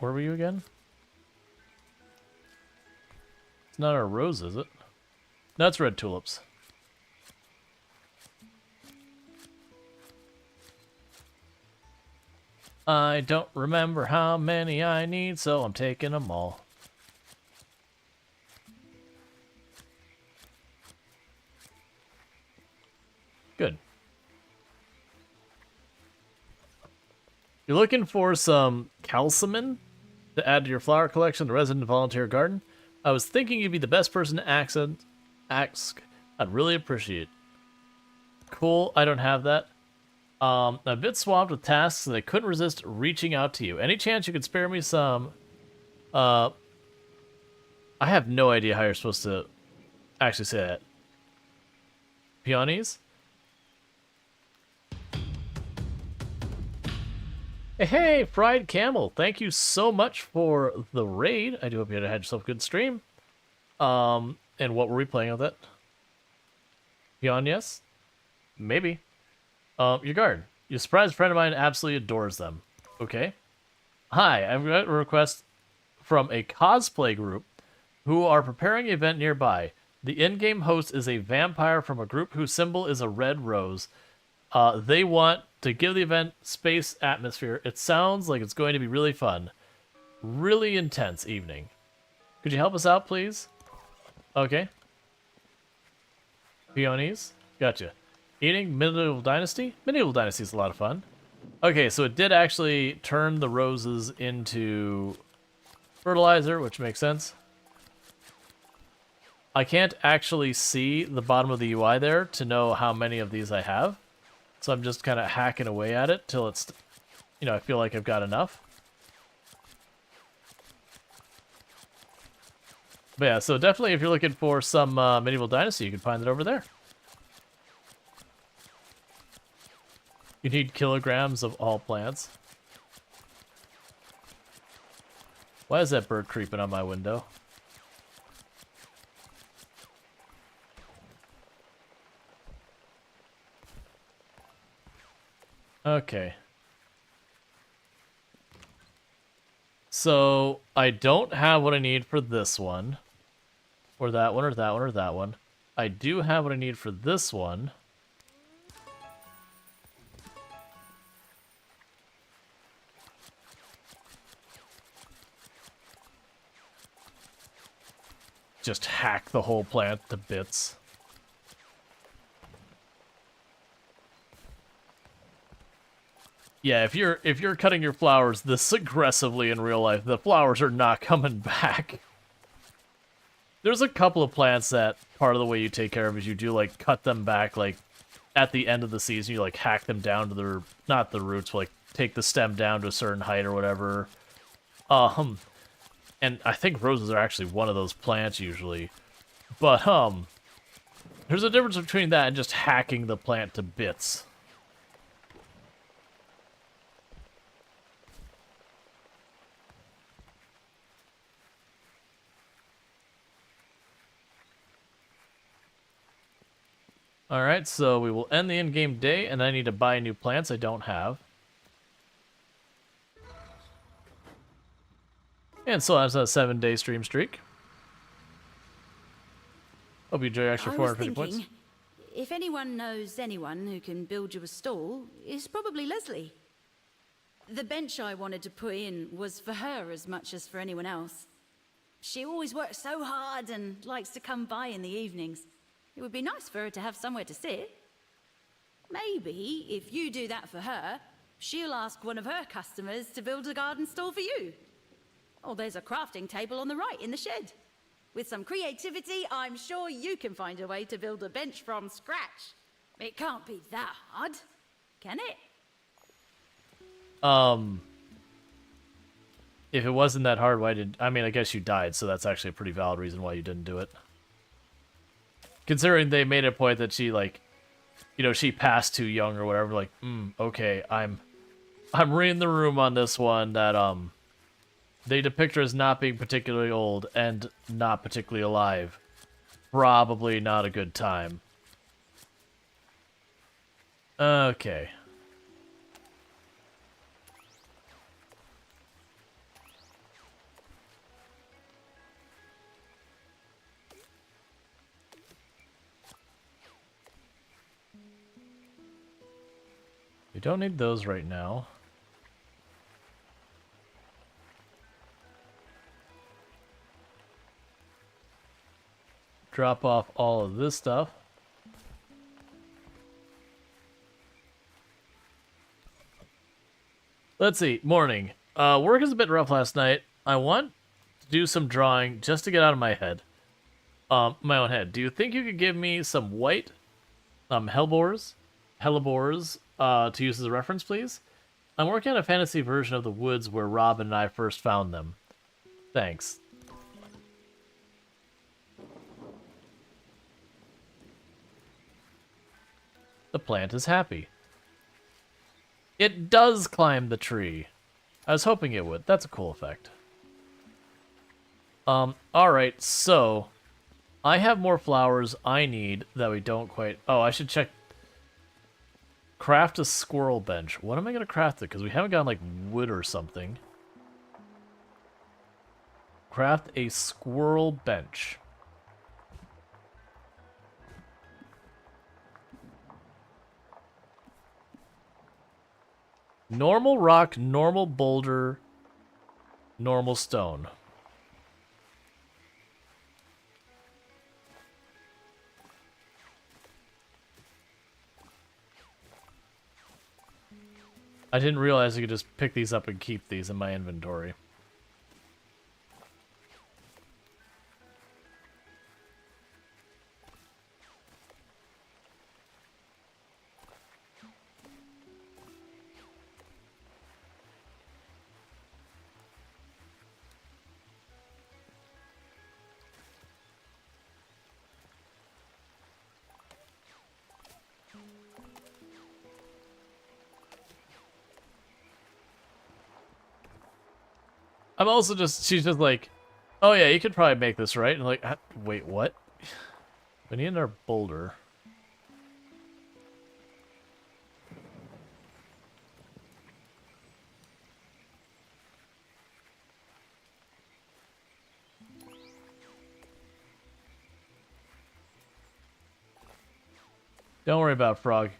where were you again? It's not our rose, is it? No, it's red tulips. I don't remember how many I need, so I'm taking them all. Good. You're looking for some calcium to add to your flower collection, the resident volunteer garden? I was thinking you'd be the best person to ask. I'd really appreciate it. Cool, I don't have that. I'm a bit swamped with tasks and I couldn't resist reaching out to you. Any chance you could spare me some? I have no idea how you're supposed to actually say that. Peonies? Hey, Fried Camel, thank you so much for the raid. I do hope you had yourself a good stream. And what were we playing with it? Peon, yes? Maybe. Your guard. Your surprised friend of mine absolutely adores them. Okay. Hi, I've got a request from a cosplay group who are preparing an event nearby. The in-game host is a vampire from a group whose symbol is a red rose. They want to give the event space atmosphere. It sounds like it's going to be really fun. Really intense evening. Could you help us out, please? Okay. Peonies? Gotcha. Eating Medieval Dynasty? Medieval Dynasty is a lot of fun. Okay, so it did actually turn the roses into fertilizer, which makes sense. I can't actually see the bottom of the UI there to know how many of these I have. So I'm just kind of hacking away at it till it's, you know, I feel like I've got enough. But yeah, so definitely if you're looking for some Medieval Dynasty, you can find it over there. You need kilograms of all plants. Why is that bird creeping on my window? Okay. So, I don't have what I need for this one. Or that one, or that one, or that one. I do have what I need for this one. Just hack the whole plant to bits. Yeah, if you're cutting your flowers this aggressively in real life, the flowers are not coming back. There's a couple of plants that part of the way you take care of is you do like cut them back like at the end of the season. You like hack them down to their, not the roots, but like take the stem down to a certain height or whatever. And I think roses are actually one of those plants usually. But there's a difference between that and just hacking the plant to bits. Alright, so we will end the in-game day, and I need to buy new plants I don't have. And so that's a 7-day stream streak. Hope you enjoy your extra 450 points. If anyone knows anyone who can build you a stall, it's probably Leslie. The bench I wanted to put in was for her as much as for anyone else. She always works so hard and likes to come by in the evenings. It would be nice for her to have somewhere to sit. Maybe, if you do that for her, she'll ask one of her customers to build a garden stall for you. Oh, there's a crafting table on the right in the shed. With some creativity, I'm sure you can find a way to build a bench from scratch. It can't be that hard, can it? If it wasn't that hard, why did... I mean, I guess you died, so that's actually a pretty valid reason why you didn't do it. Considering they made a point that she, like, you know, she passed too young or whatever, like, okay, I'm reading the room on this one that, they depict her as not being particularly old and not particularly alive. Probably not a good time. We don't need those right now. Drop off all of this stuff. Let's see. Morning. Work was a bit rough last night. I want to do some drawing just to get out of my head. My own head. Do you think you could give me some white hellebores to use as a reference, please? I'm working on a fantasy version of the woods where Robin and I first found them. Thanks. The plant is happy. It does climb the tree. I was hoping it would. That's a cool effect. Alright, so I have more flowers I need that we don't quite... Oh, I should check. Craft a squirrel bench. What am I going to craft it? Because we haven't gotten, like, wood or something. Craft a squirrel bench. Normal rock, normal boulder, normal stone. I didn't realize I could just pick these up and keep these in my inventory. I'm also just, she's just like, oh yeah, you could probably make this, right? And like, wait, what? We need another boulder. Don't worry about it, Frog.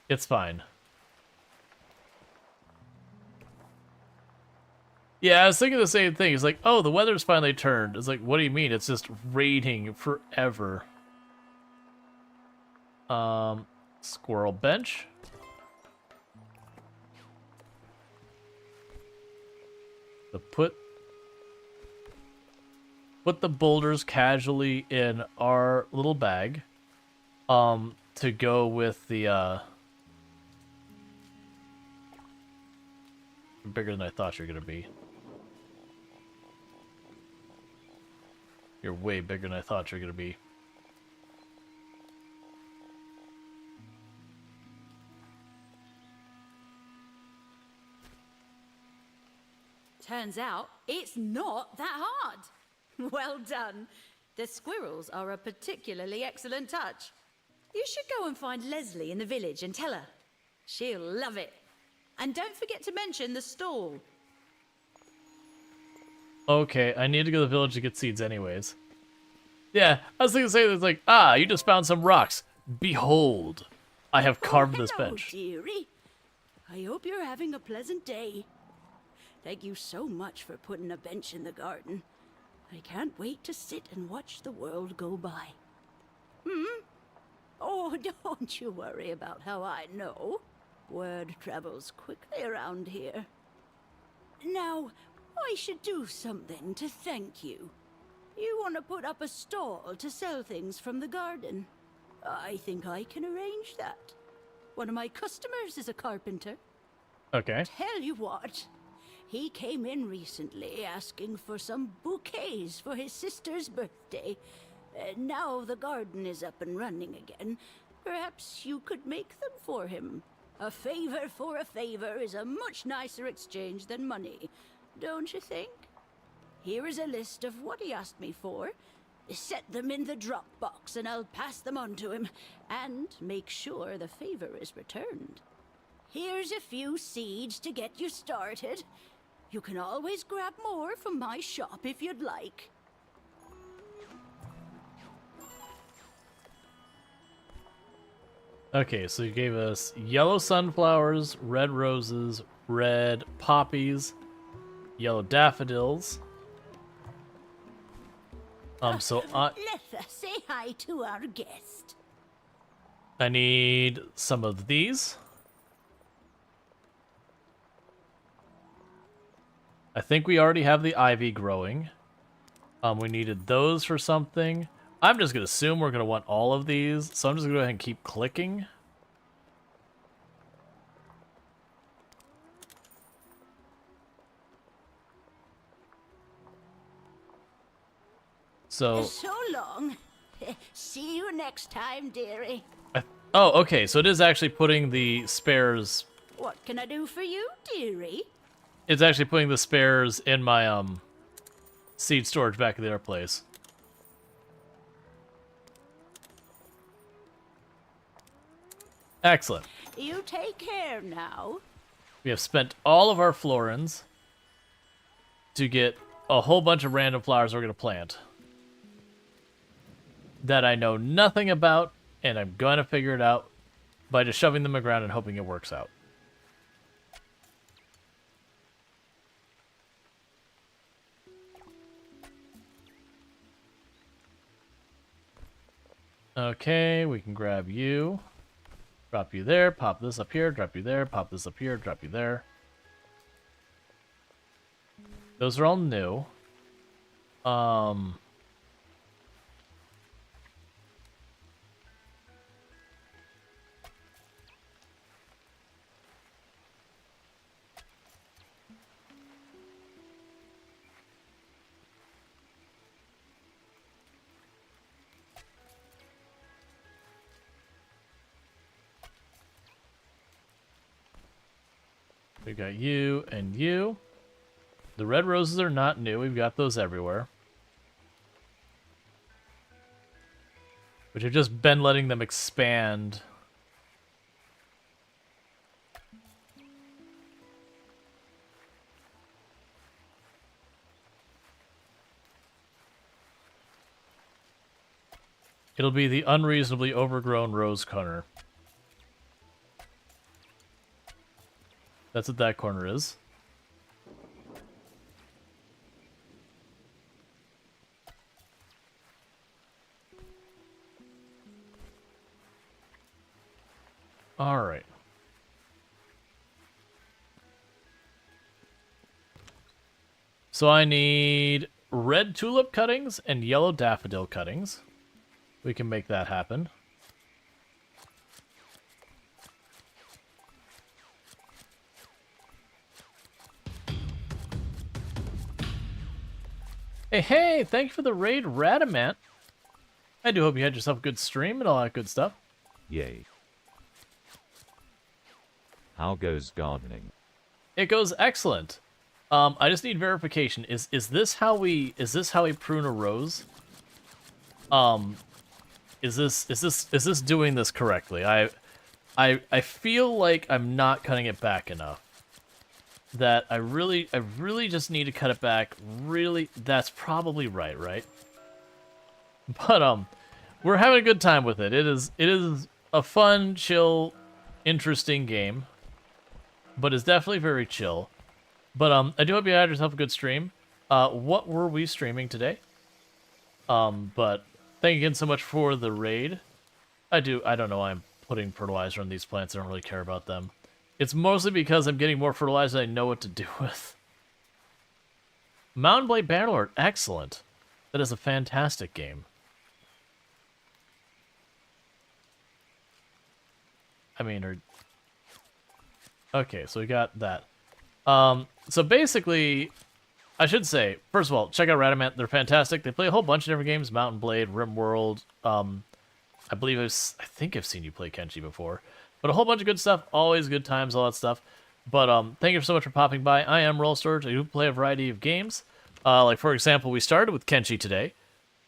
It's fine. Yeah, I was thinking the same thing. It's like, oh, the weather's finally turned. It's like, what do you mean? It's just raining forever. Squirrel bench. Put the boulders casually in our little bag. To go with the, bigger than I thought you were gonna be. You're way bigger than I thought you were gonna be. Turns out it's not that hard. Well done. The squirrels are a particularly excellent touch. You should go and find Leslie in the village and tell her. She'll love it. And don't forget to mention the stall. Okay, I need to go to the village to get seeds anyways. Yeah, I was thinking the same thing. It's like, you just found some rocks. Behold, I have carved this hello, bench. Dearie. I hope you're having a pleasant day. Thank you so much for putting a bench in the garden. I can't wait to sit and watch the world go by. Oh, don't you worry about how I know. Word travels quickly around here. Now, I should do something to thank you. You want to put up a stall to sell things from the garden. I think I can arrange that. One of my customers is a carpenter. Okay. Tell you what, he came in recently asking for some bouquets for his sister's birthday. Now the garden is up and running again. Perhaps you could make them for him. A favor for a favor is a much nicer exchange than money, don't you think? Here is a list of what he asked me for. Set them in the drop box and I'll pass them on to him. And make sure the favor is returned. Here's a few seeds to get you started. You can always grab more from my shop if you'd like. Okay, so you gave us yellow sunflowers, red roses, red poppies, yellow daffodils. So Let us say hi to our guest. I need some of these. I think we already have the ivy growing. We needed those for something. I'm just gonna assume we're gonna want all of these, so I'm just gonna go ahead and keep clicking. So long. See you next time, dearie. oh, okay, so it is actually putting the spares. What can I do for you, dearie? It's actually putting the spares in my seed storage back at their place. Excellent. You take care now. We have spent all of our florins to get a whole bunch of random flowers we're going to plant that I know nothing about, and I'm going to figure it out by just shoving them in the ground and hoping it works out. Okay, we can grab you. Drop you there, pop this up here, drop you there, pop this up here, drop you there. Those are all new. We got you and you. The red roses are not new. We've got those everywhere. Which have just been letting them expand. It'll be the unreasonably overgrown rose corner. That's what that corner is. All right. So I need red tulip cuttings and yellow daffodil cuttings. We can make that happen. Hey, thank you for the raid, Radamant. I do hope you had yourself a good stream and all that good stuff. Yay. How goes gardening? It goes excellent. I just need verification. Is this how we prune a rose? Is this doing this correctly? I feel like I'm not cutting it back enough. That I really just need to cut it back. Really, that's probably right? But we're having a good time with it. It is a fun, chill, interesting game. But it's definitely very chill. But I do hope you had yourself a good stream. What were we streaming today? But thank you again so much for the raid. I don't know why I'm putting fertilizer on these plants. I don't really care about them. It's mostly because I'm getting more fertilizer than I know what to do with. Mountain Blade Bannerlord, excellent. That is a fantastic game. I mean, okay, so we got that. So basically, I should say, first of all, check out Radamant. They're fantastic. They play a whole bunch of different games. Mountain Blade, RimWorld. I think I've seen you play Kenshi before. But a whole bunch of good stuff. Always good times, all that stuff. But thank you so much for popping by. I am Rual Storge. I do play a variety of games. Like, for example, we started with Kenshi today.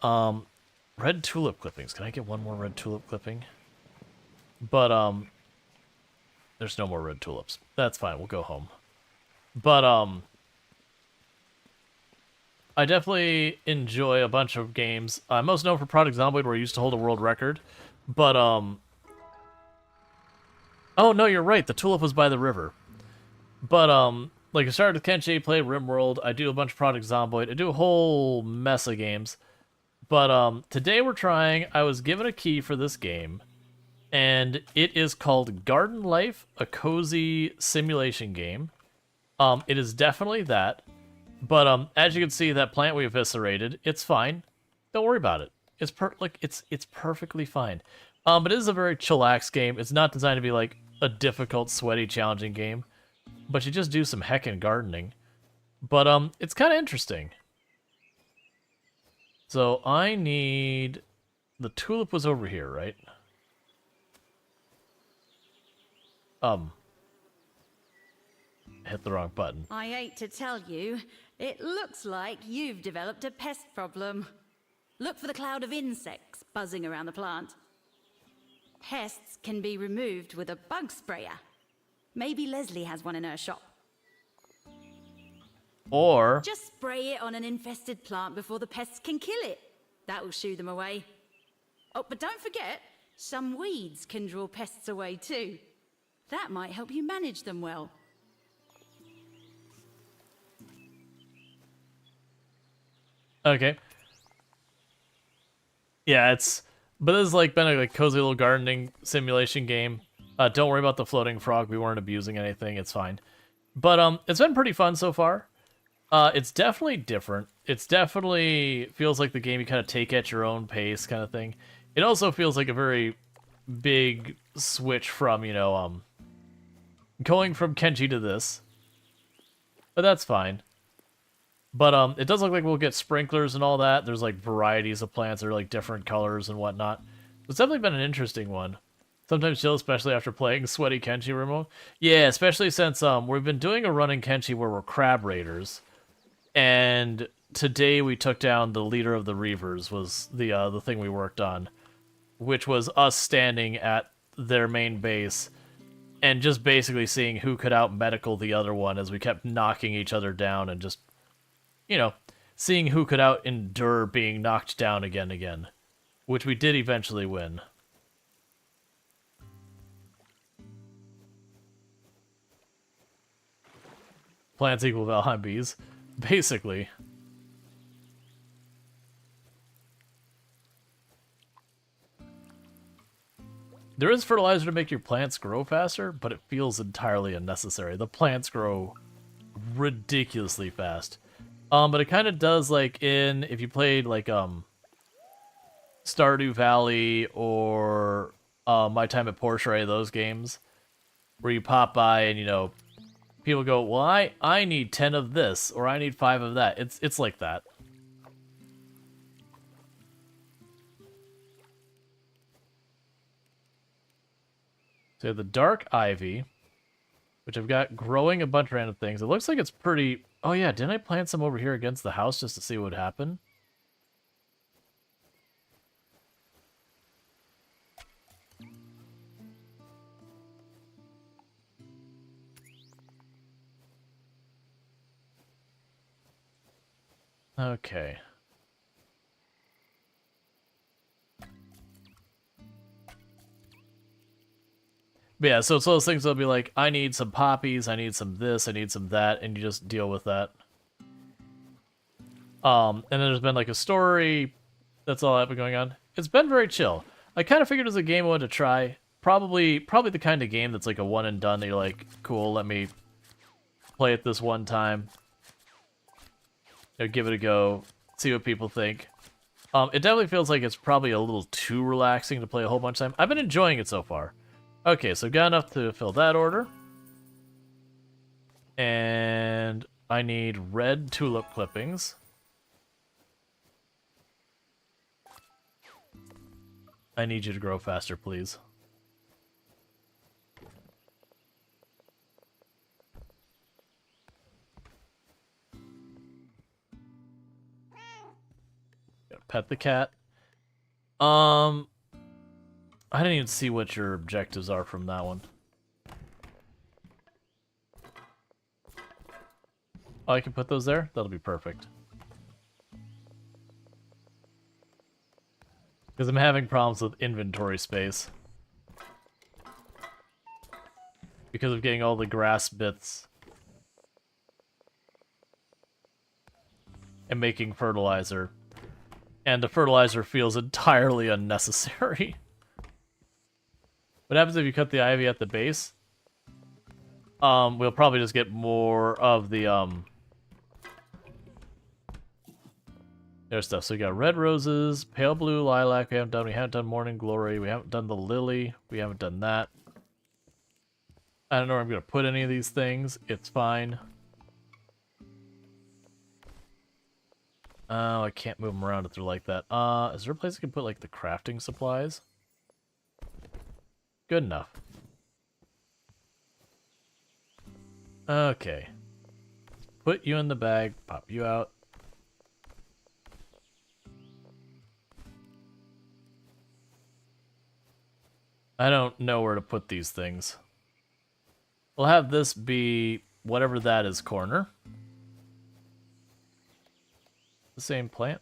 Red tulip clippings. Can I get one more red tulip clipping? But, there's no more red tulips. That's fine. We'll go home. But, I definitely enjoy a bunch of games. I'm most known for Project Zomboid, where I used to hold a world record. But, Oh, no, you're right. The tulip was by the river. But, like I started with Kenshi, played RimWorld, I do a bunch of Project Zomboid, I do a whole mess of games. But, today we're trying, I was given a key for this game, and it is called Garden Life, a cozy simulation game. It is definitely that. But, as you can see, that plant we eviscerated, it's fine. Don't worry about it. It's perfectly fine. But it is a very chillax game. It's not designed to be like a difficult, sweaty, challenging game. But you just do some heckin' gardening. But it's kind of interesting. So I need the tulip was over here, right? Hit the wrong button. I hate to tell you, it looks like you've developed a pest problem. Look for the cloud of insects buzzing around the plant. Pests can be removed with a bug sprayer. Maybe Leslie has one in her shop. Or Just spray it on an infested plant before the pests can kill it. That will shoo them away. Oh, but don't forget, some weeds can draw pests away too. That might help you manage them well. okay. Yeah, but this has like been a like cozy little gardening simulation game. Don't worry about the floating frog. We weren't abusing anything. It's fine. But it's been pretty fun so far. It's definitely different. It's definitely feels like the game you kind of take at your own pace kind of thing. It also feels like a very big switch from, going from Kenji to this. But that's fine. But it does look like we'll get sprinklers and all that. There's like varieties of plants that are like different colors and whatnot. It's definitely been an interesting one. Sometimes chill, especially after playing Sweaty Kenshi Rimo. Yeah, especially since we've been doing a run in Kenshi where we're crab raiders. And today we took down the leader of the Reavers was the thing we worked on. Which was us standing at their main base and just basically seeing who could out-medical the other one as we kept knocking each other down and just, seeing who could out-endure being knocked down again. Which we did eventually win. Plants equal Valheim bees. Basically. There is fertilizer to make your plants grow faster, but it feels entirely unnecessary. The plants grow ridiculously fast. But it kind of does like if you played like Stardew Valley or My Time at Portia, those games where you pop by and people go, well, I need 10 of this or I need 5 of that. It's like that. So you have the Dark Ivy, which I've got growing a bunch of random things. It looks like it's pretty... Oh yeah, didn't I plant some over here against the house just to see what would happen? Okay. But yeah, so it's those things that'll be like, I need some poppies, I need some this, I need some that, and you just deal with that. And then there's been like a story, that's all that been going on. It's been very chill. I kind of figured it was a game I wanted to try. Probably the kind of game that's like a one and done that you're like, cool, let me play it this one time. Give it a go, see what people think. It definitely feels like it's probably a little too relaxing to play a whole bunch of time. I've been enjoying it so far. Okay, so got enough to fill that order. And I need red tulip clippings. I need you to grow faster, please. Gotta pet the cat. I didn't even see what your objectives are from that one. Oh, I can put those there? That'll be perfect. Because I'm having problems with inventory space. because of getting all the grass bits and making fertilizer. And the fertilizer feels entirely unnecessary. What happens if you cut the ivy at the base? We'll probably just get more of the, there's stuff. So we got red roses, pale blue lilac, we haven't done morning glory, we haven't done the lily, we haven't done that. I don't know where I'm gonna put any of these things, it's fine. Oh, I can't move them around if they're like that. Is there a place I can put, like, the crafting supplies? Good enough. Okay. Put you in the bag, pop you out. I don't know where to put these things. We'll have this be whatever that is corner. The same plant.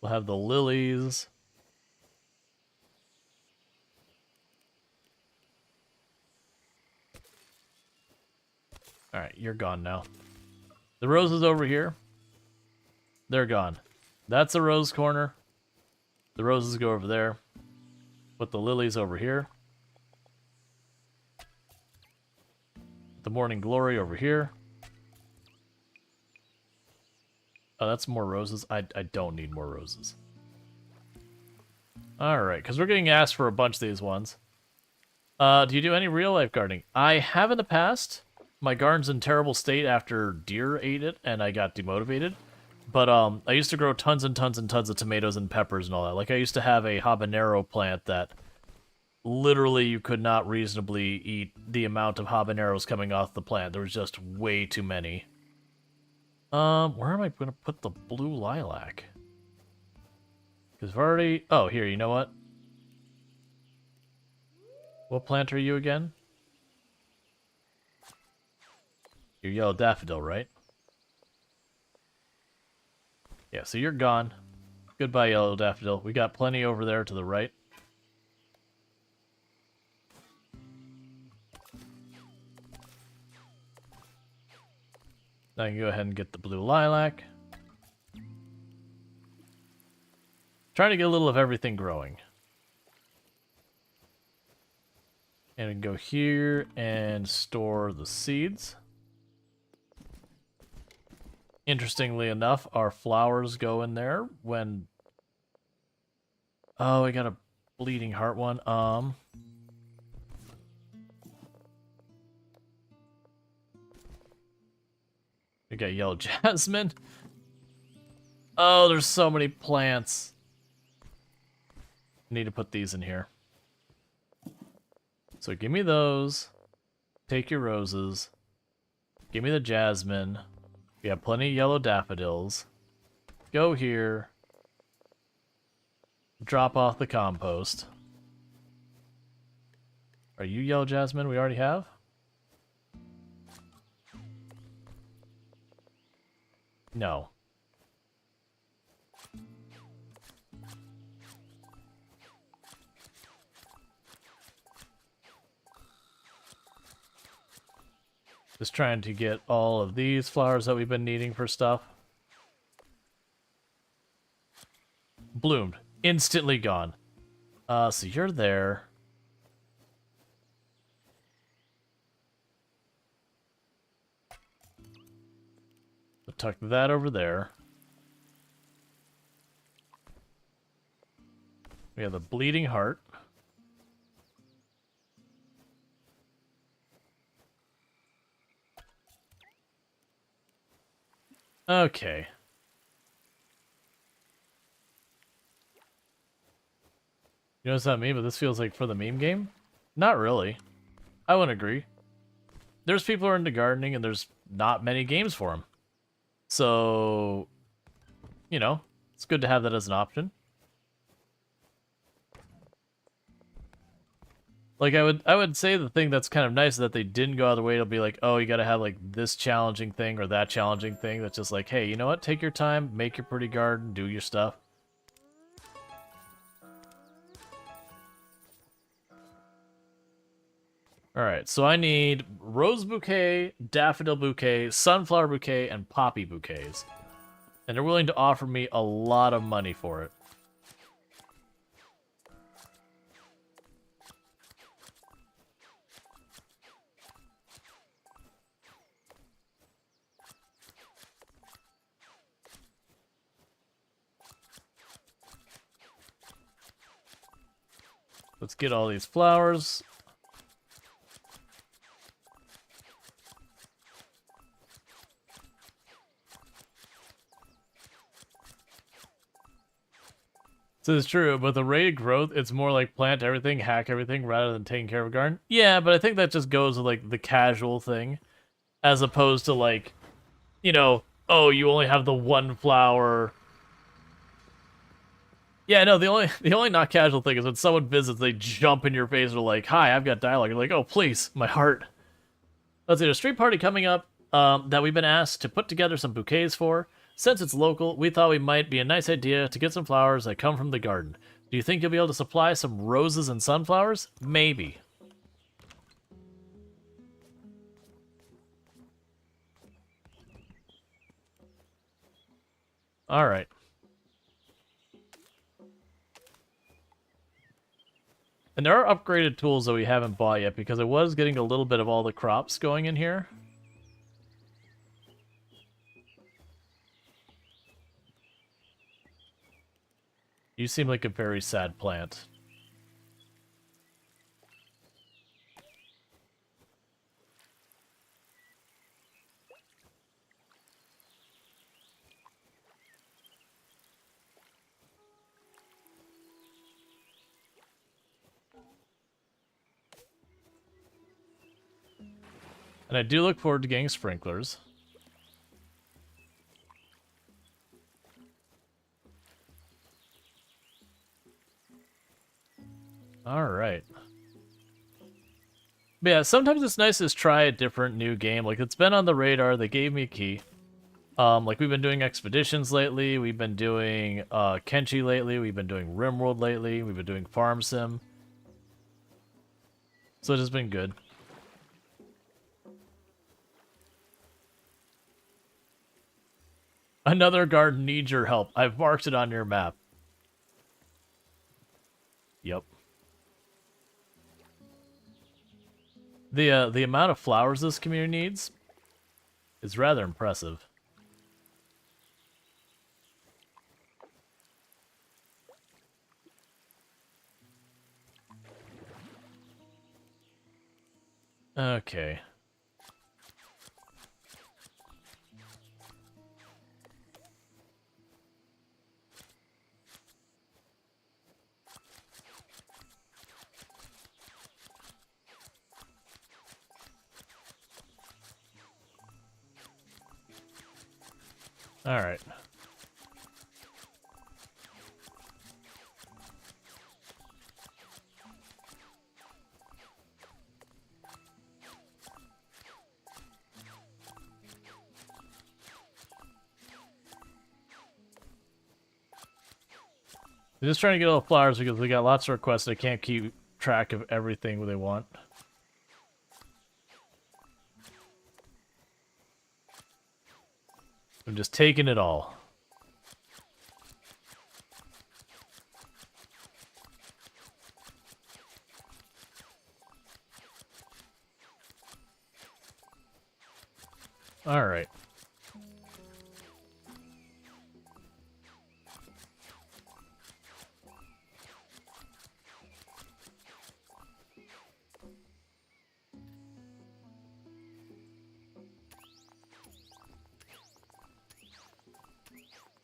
We'll have the lilies. Alright, you're gone now. The roses over here. They're gone. That's a rose corner. The roses go over there. Put the lilies over here. The morning glory over here. Oh, that's more roses. I don't need more roses. Alright, because we're getting asked for a bunch of these ones. Do you do any real life gardening? I have in the past. My garden's in terrible state after deer ate it and I got demotivated. But I used to grow tons and tons and tons of tomatoes and peppers and all that. Like, I used to have a habanero plant that literally you could not reasonably eat the amount of habaneros coming off the plant. There was just way too many. Where am I going to put the blue lilac? Because I've already... Oh, here, you know what? What plant are you again? You're yellow daffodil, right? Yeah, so you're gone. Goodbye, yellow daffodil. We got plenty over there to the right. Now I can go ahead and get the blue lilac. Trying to get a little of everything growing. And we can go here and store the seeds. Interestingly enough, our flowers go in there when... Oh, I got a bleeding heart one. We got yellow jasmine. Oh, there's so many plants. I need to put these in here. So give me those. Take your roses. Give me the jasmine. We have plenty of yellow daffodils. Go here. Drop off the compost. Are you yellow jasmine we already have? No. Just trying to get all of these flowers that we've been needing for stuff. Bloomed. Instantly gone. So you're there. So tuck that over there. We have the bleeding heart. Okay. You know what's not me, but this feels like for the meme game? Not really. I wouldn't agree. There's people who are into gardening and there's not many games for them. So, you know, it's good to have that as an option. Like, I would say the thing that's kind of nice is that they didn't go out of the way to be like, oh, you gotta have, like, this challenging thing or that challenging thing. That's just like, hey, you know what? Take your time, make your pretty garden, do your stuff. Alright, so I need rose bouquet, daffodil bouquet, sunflower bouquet, and poppy bouquets. And they're willing to offer me a lot of money for it. Let's get all these flowers. This is true, but the rate of growth, it's more like plant everything, hack everything, rather than taking care of a garden. Yeah, but I think that just goes with, like, the casual thing, as opposed to, like, you know, oh, you only have the one flower. Yeah, no, the only not casual thing is when someone visits, they jump in your face and are like, hi, I've got dialogue. You're like, oh, please, my heart. Let's see, there's a street party coming up that we've been asked to put together some bouquets for. Since it's local, we thought it might be a nice idea to get some flowers that come from the garden. Do you think you'll be able to supply some roses and sunflowers? Maybe. Alright. And there are upgraded tools that we haven't bought yet because I was getting a little bit of all the crops going in here. You seem like a very sad plant. And I do look forward to getting sprinklers. Alright. But yeah, sometimes it's nice to just try a different new game. Like, it's been on the radar, they gave me a key. Like, we've been doing Expeditions lately, we've been doing Kenshi lately, we've been doing RimWorld lately, we've been doing Farm Sim. So it's just been good. Another garden needs your help. I've marked it on your map. Yep. The amount of flowers this community needs is rather impressive. Okay. All right. I'm just trying to get all the flowers because we got lots of requests. I can't keep track of everything they want. I'm just taking it all. All right.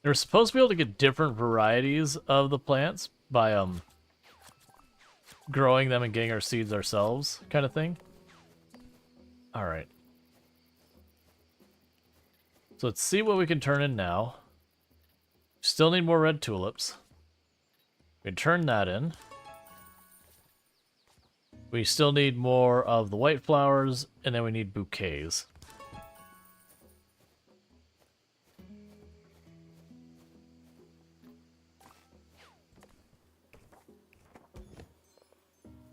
They're supposed to be able to get different varieties of the plants by growing them and getting our seeds ourselves, kind of thing. All right. So let's see what we can turn in now. Still need more red tulips. We can turn that in. We still need more of the white flowers, and then we need bouquets.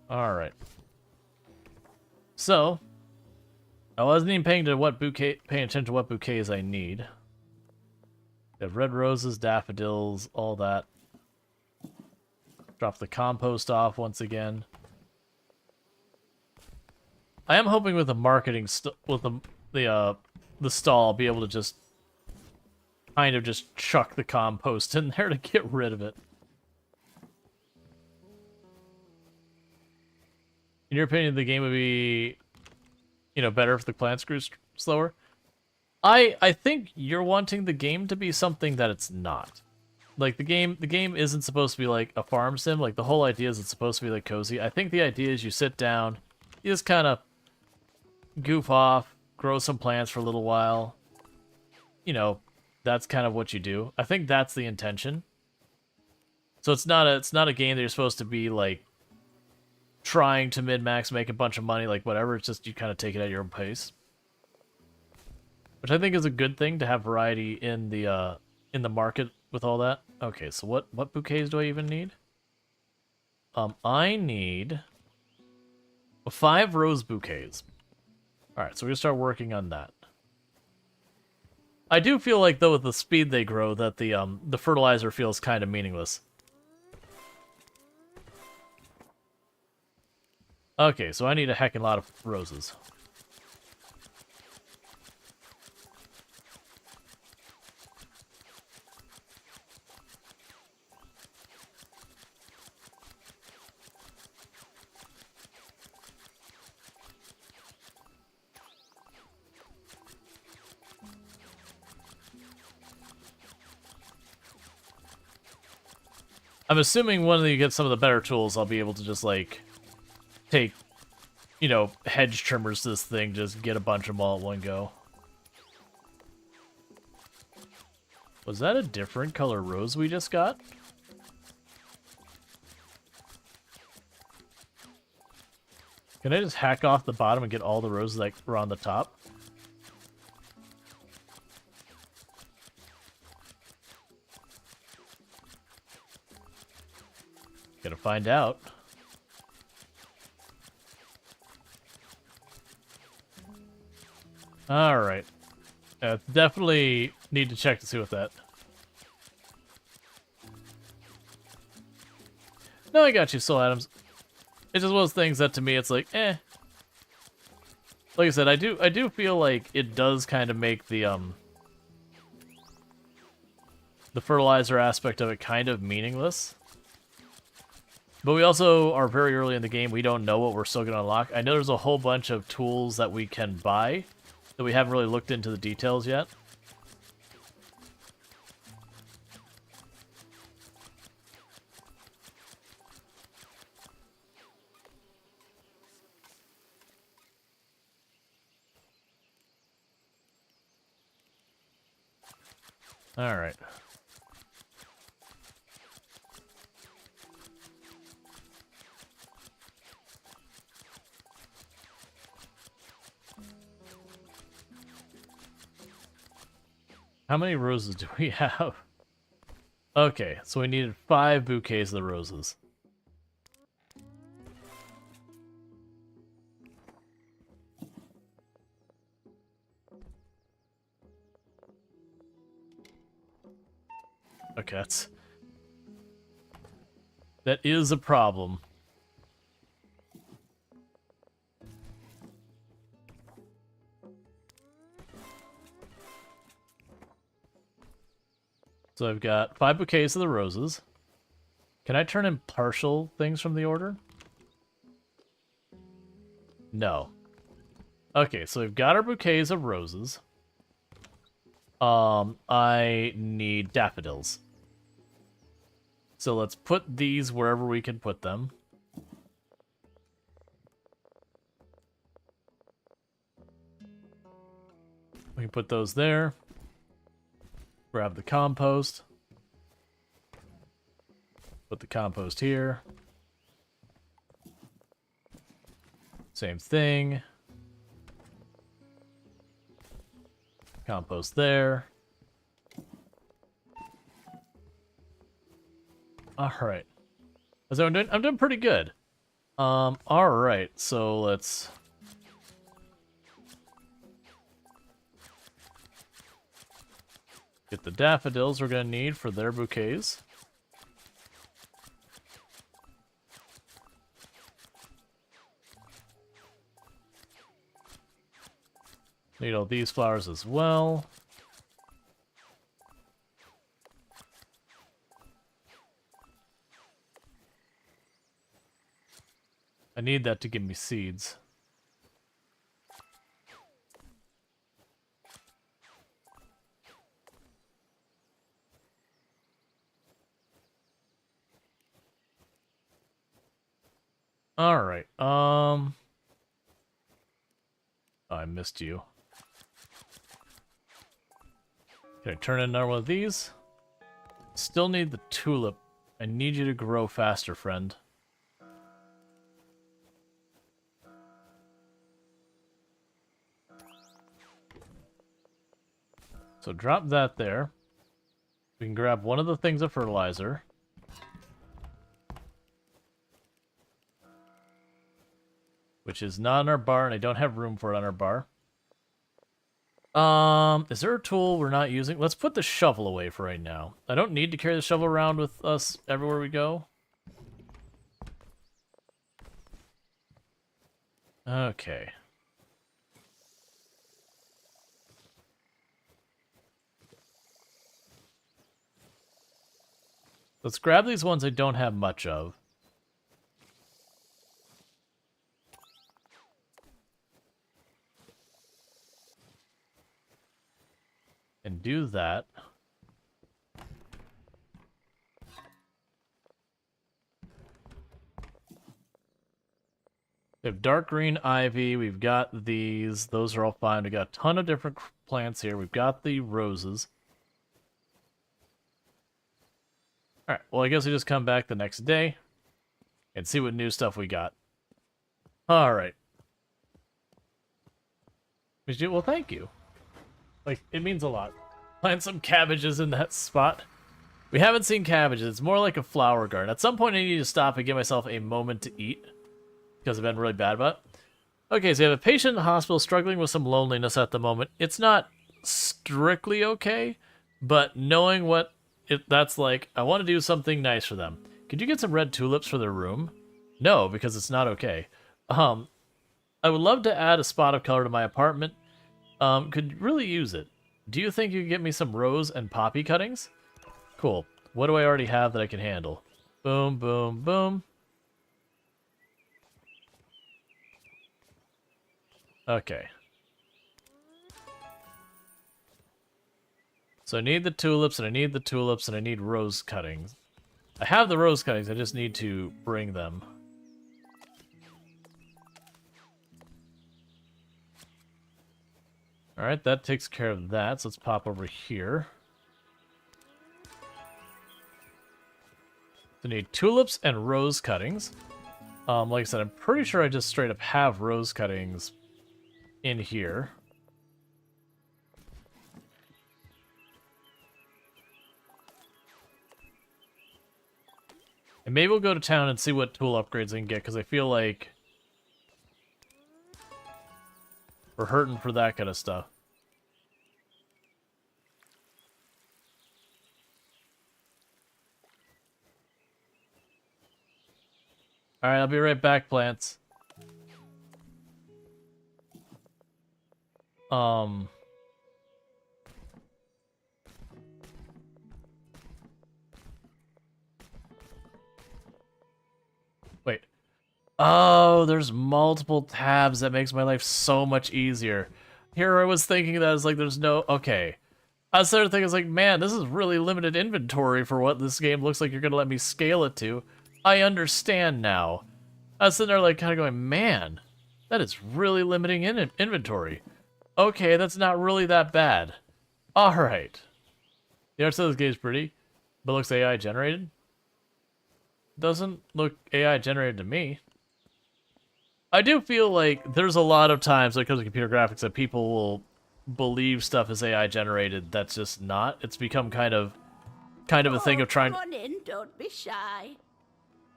Alright. So, I wasn't even paying attention to what bouquets I need. We have red roses, daffodils, all that. Drop the compost off once again. I am hoping with the marketing with the stall, I'll be able to just kind of just chuck the compost in there to get rid of it. In your opinion, the game would be, you know, better if the plants grew slower? I think you're wanting the game to be something that it's not. Like the game isn't supposed to be like a farm sim. Like the whole idea is it's supposed to be like cozy. I think the idea is you sit down, you just kind of goof off, grow some plants for a little while. You know, that's kind of what you do. I think that's the intention. So it's not a game that you're supposed to be like trying to min-max, make a bunch of money, like whatever. It's just you kind of take it at your own pace, which I think is a good thing to have variety in the market with all that. Okay, so what bouquets do I even need? I need 5 rose bouquets. All right, so we're gonna start working on that. I do feel like though with the speed they grow that the fertilizer feels kind of meaningless. Okay, so I need a heckin' lot of roses. I'm assuming when you get some of the better tools, I'll be able to just, like, take, you know, hedge trimmers to this thing, just get a bunch of them all at one go. Was that a different color rose we just got? Can I just hack off the bottom and get all the roses that were on the top? Gonna find out. Alright. Definitely need to check to see what that... No, I got you, Soul Adams. It's just one of those things that to me it's like, eh. Like I said, I do feel like it does kind of make the fertilizer aspect of it kind of meaningless. But we also are very early in the game. We don't know what we're still going to unlock. I know there's a whole bunch of tools that we can buy that we haven't really looked into the details yet. All right. How many roses do we have? Okay, so we needed 5 bouquets of the roses. Okay, that is a problem. So I've got 5 bouquets of the roses. Can I turn in partial things from the order? No. Okay, so we've got our bouquets of roses. I need daffodils. So let's put these wherever we can put them. We can put those there. Grab the compost. Put the compost here. Same thing. Compost there. Alright. So I'm doing pretty good. Alright, so let's get the daffodils we're gonna need for their bouquets. Need all these flowers as well. I need that to give me seeds. All right. I missed you. Can I turn in another one of these? Still need the tulip. I need you to grow faster, friend. So drop that there. We can grab one of the things of fertilizer. Which is not in our bar, and I don't have room for it on our bar. Is there a tool we're not using? Let's put the shovel away for right now. I don't need to carry the shovel around with us everywhere we go. Okay. Let's grab these ones I don't have much of. And do that. We have dark green ivy. We've got these. Those are all fine. We got a ton of different plants here. We've got the roses. Alright, well, I guess we just come back the next day and see what new stuff we got. Alright. Well, thank you. Like, it means a lot. Plant some cabbages in that spot. We haven't seen cabbages. It's more like a flower garden. At some point, I need to stop and give myself a moment to eat, because I've been really bad about it. Okay, so we have a patient in the hospital struggling with some loneliness at the moment. It's not strictly okay, but knowing what that's like, I want to do something nice for them. Could you get some red tulips for their room? No, because it's not okay. I would love to add a spot of color to my apartment. Could really use it. Do you think you could get me some rose and poppy cuttings? Cool. What do I already have that I can handle? Boom, boom, boom. Okay. So I need the tulips, and I need the tulips, and I need rose cuttings. I have the rose cuttings, I just need to bring them. Alright, that takes care of that, so let's pop over here. So I need tulips and rose cuttings. Like I said, I'm pretty sure I just straight up have rose cuttings in here. And maybe we'll go to town and see what tool upgrades I can get, because I feel like we're hurting for that kind of stuff. Alright, I'll be right back, plants. Wait. Oh, there's multiple tabs. That makes my life so much easier. Here I was thinking that it's like there's no... Okay. I was started thinking, it's like, man, this is really limited inventory for what this game looks like you're going to let me scale it to. I understand now. I was sitting there like kind of going, man, that is really limiting inventory. Okay, that's not really that bad. Alright. The art style of this game is pretty, but looks AI generated. Doesn't look AI generated to me. I do feel like there's a lot of times when it comes to computer graphics that people will believe stuff is AI generated. That's just not. It's become kind of a thing of trying. Come on in, don't be shy.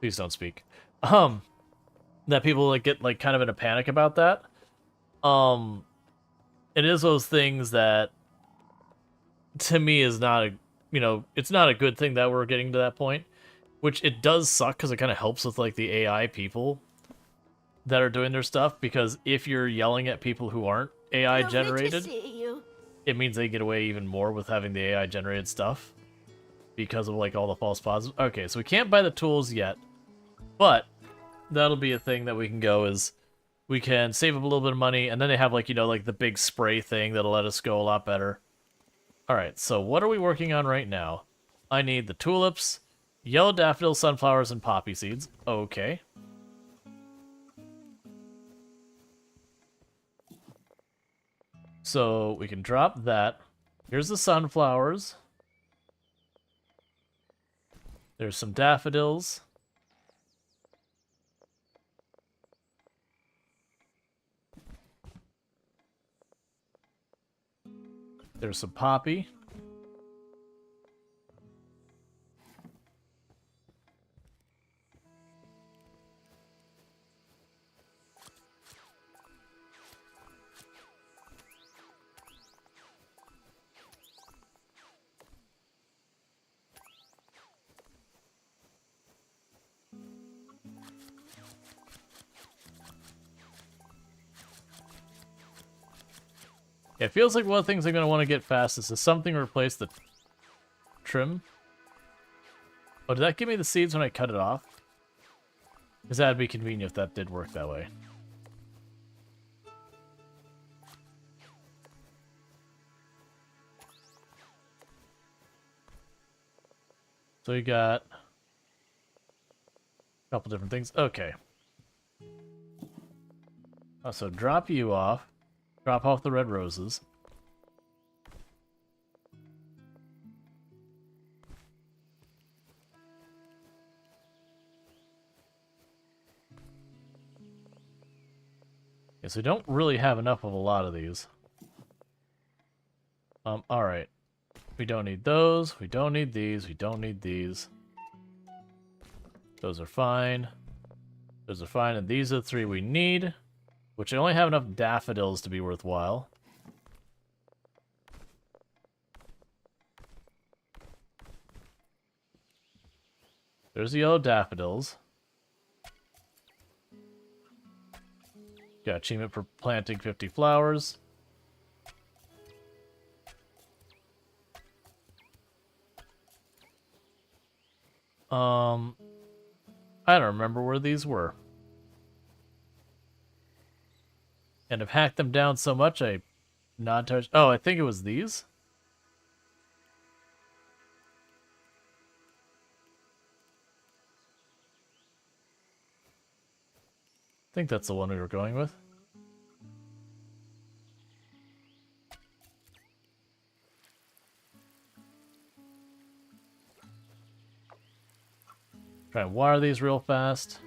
Please don't speak. That people like get like kind of in a panic about that. It is those things that to me is not a, it's not a good thing that we're getting to that point, which it does suck because it kind of helps with like the AI people that are doing their stuff, because if you're yelling at people who aren't AI Lovely generated, to see you. it means they get away even more with having the AI generated stuff because of like all the false positives. Okay, so we can't buy the tools yet, but that'll be a thing that we can go is we can save up a little bit of money, and then they have like, like the big spray thing that'll let us go a lot better. All right, so what are we working on right now? I need the tulips, yellow daffodils, sunflowers, and poppy seeds. Okay. So we can drop that. Here's the sunflowers. There's some daffodils. There's some poppy. Yeah, it feels like one of the things I'm going to want to get fast is something to replace the trim. Oh, did that give me the seeds when I cut it off? Because that'd be convenient if that did work that way. So you got a couple different things. Okay. So drop you off. Drop off the red roses. Yes, we don't really have enough of a lot of these. Alright. We don't need those. We don't need these. We don't need these. Those are fine. Those are fine, and these are the three we need. Which I only have enough daffodils to be worthwhile. There's the yellow daffodils. Got achievement for planting 50 flowers. I don't remember where these were. And I've hacked them down so much I not touch. Oh, I think it was these. I think that's the one we were going with. Try and wire these real fast.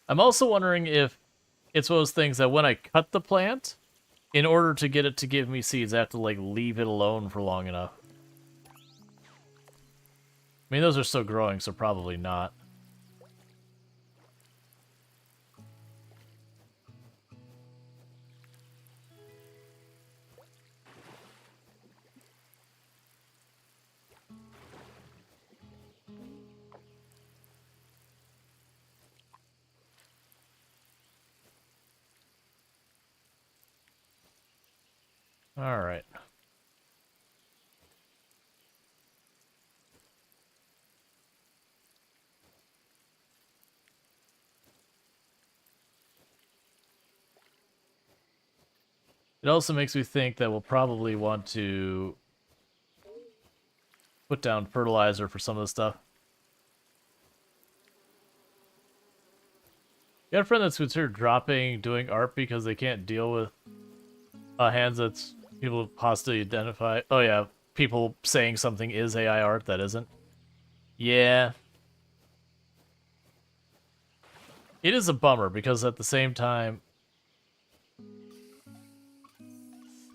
I'm also wondering if it's one of those things that when I cut the plant, in order to get it to give me seeds, I have to like leave it alone for long enough. I mean, those are still growing, so probably not. All right. It also makes me think that we'll probably want to put down fertilizer for some of the stuff. You got a friend that's considered dropping doing art because they can't deal with hands that's people possibly identify. Oh yeah, people saying something is AI art that isn't. Yeah. It is a bummer because at the same time...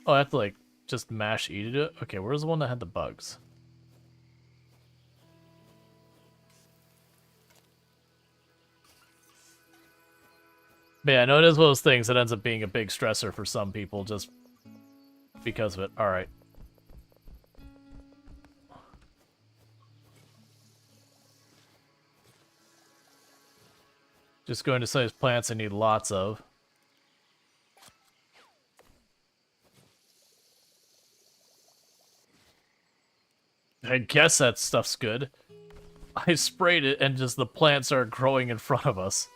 Oh, I have to, like, just mash E to do it? Okay, where's the one that had the bugs? But yeah, I know it is one of those things that ends up being a big stressor for some people just because of it. Alright. Just going to some plants I need lots of. I guess that stuff's good. I sprayed it and just the plants are growing in front of us.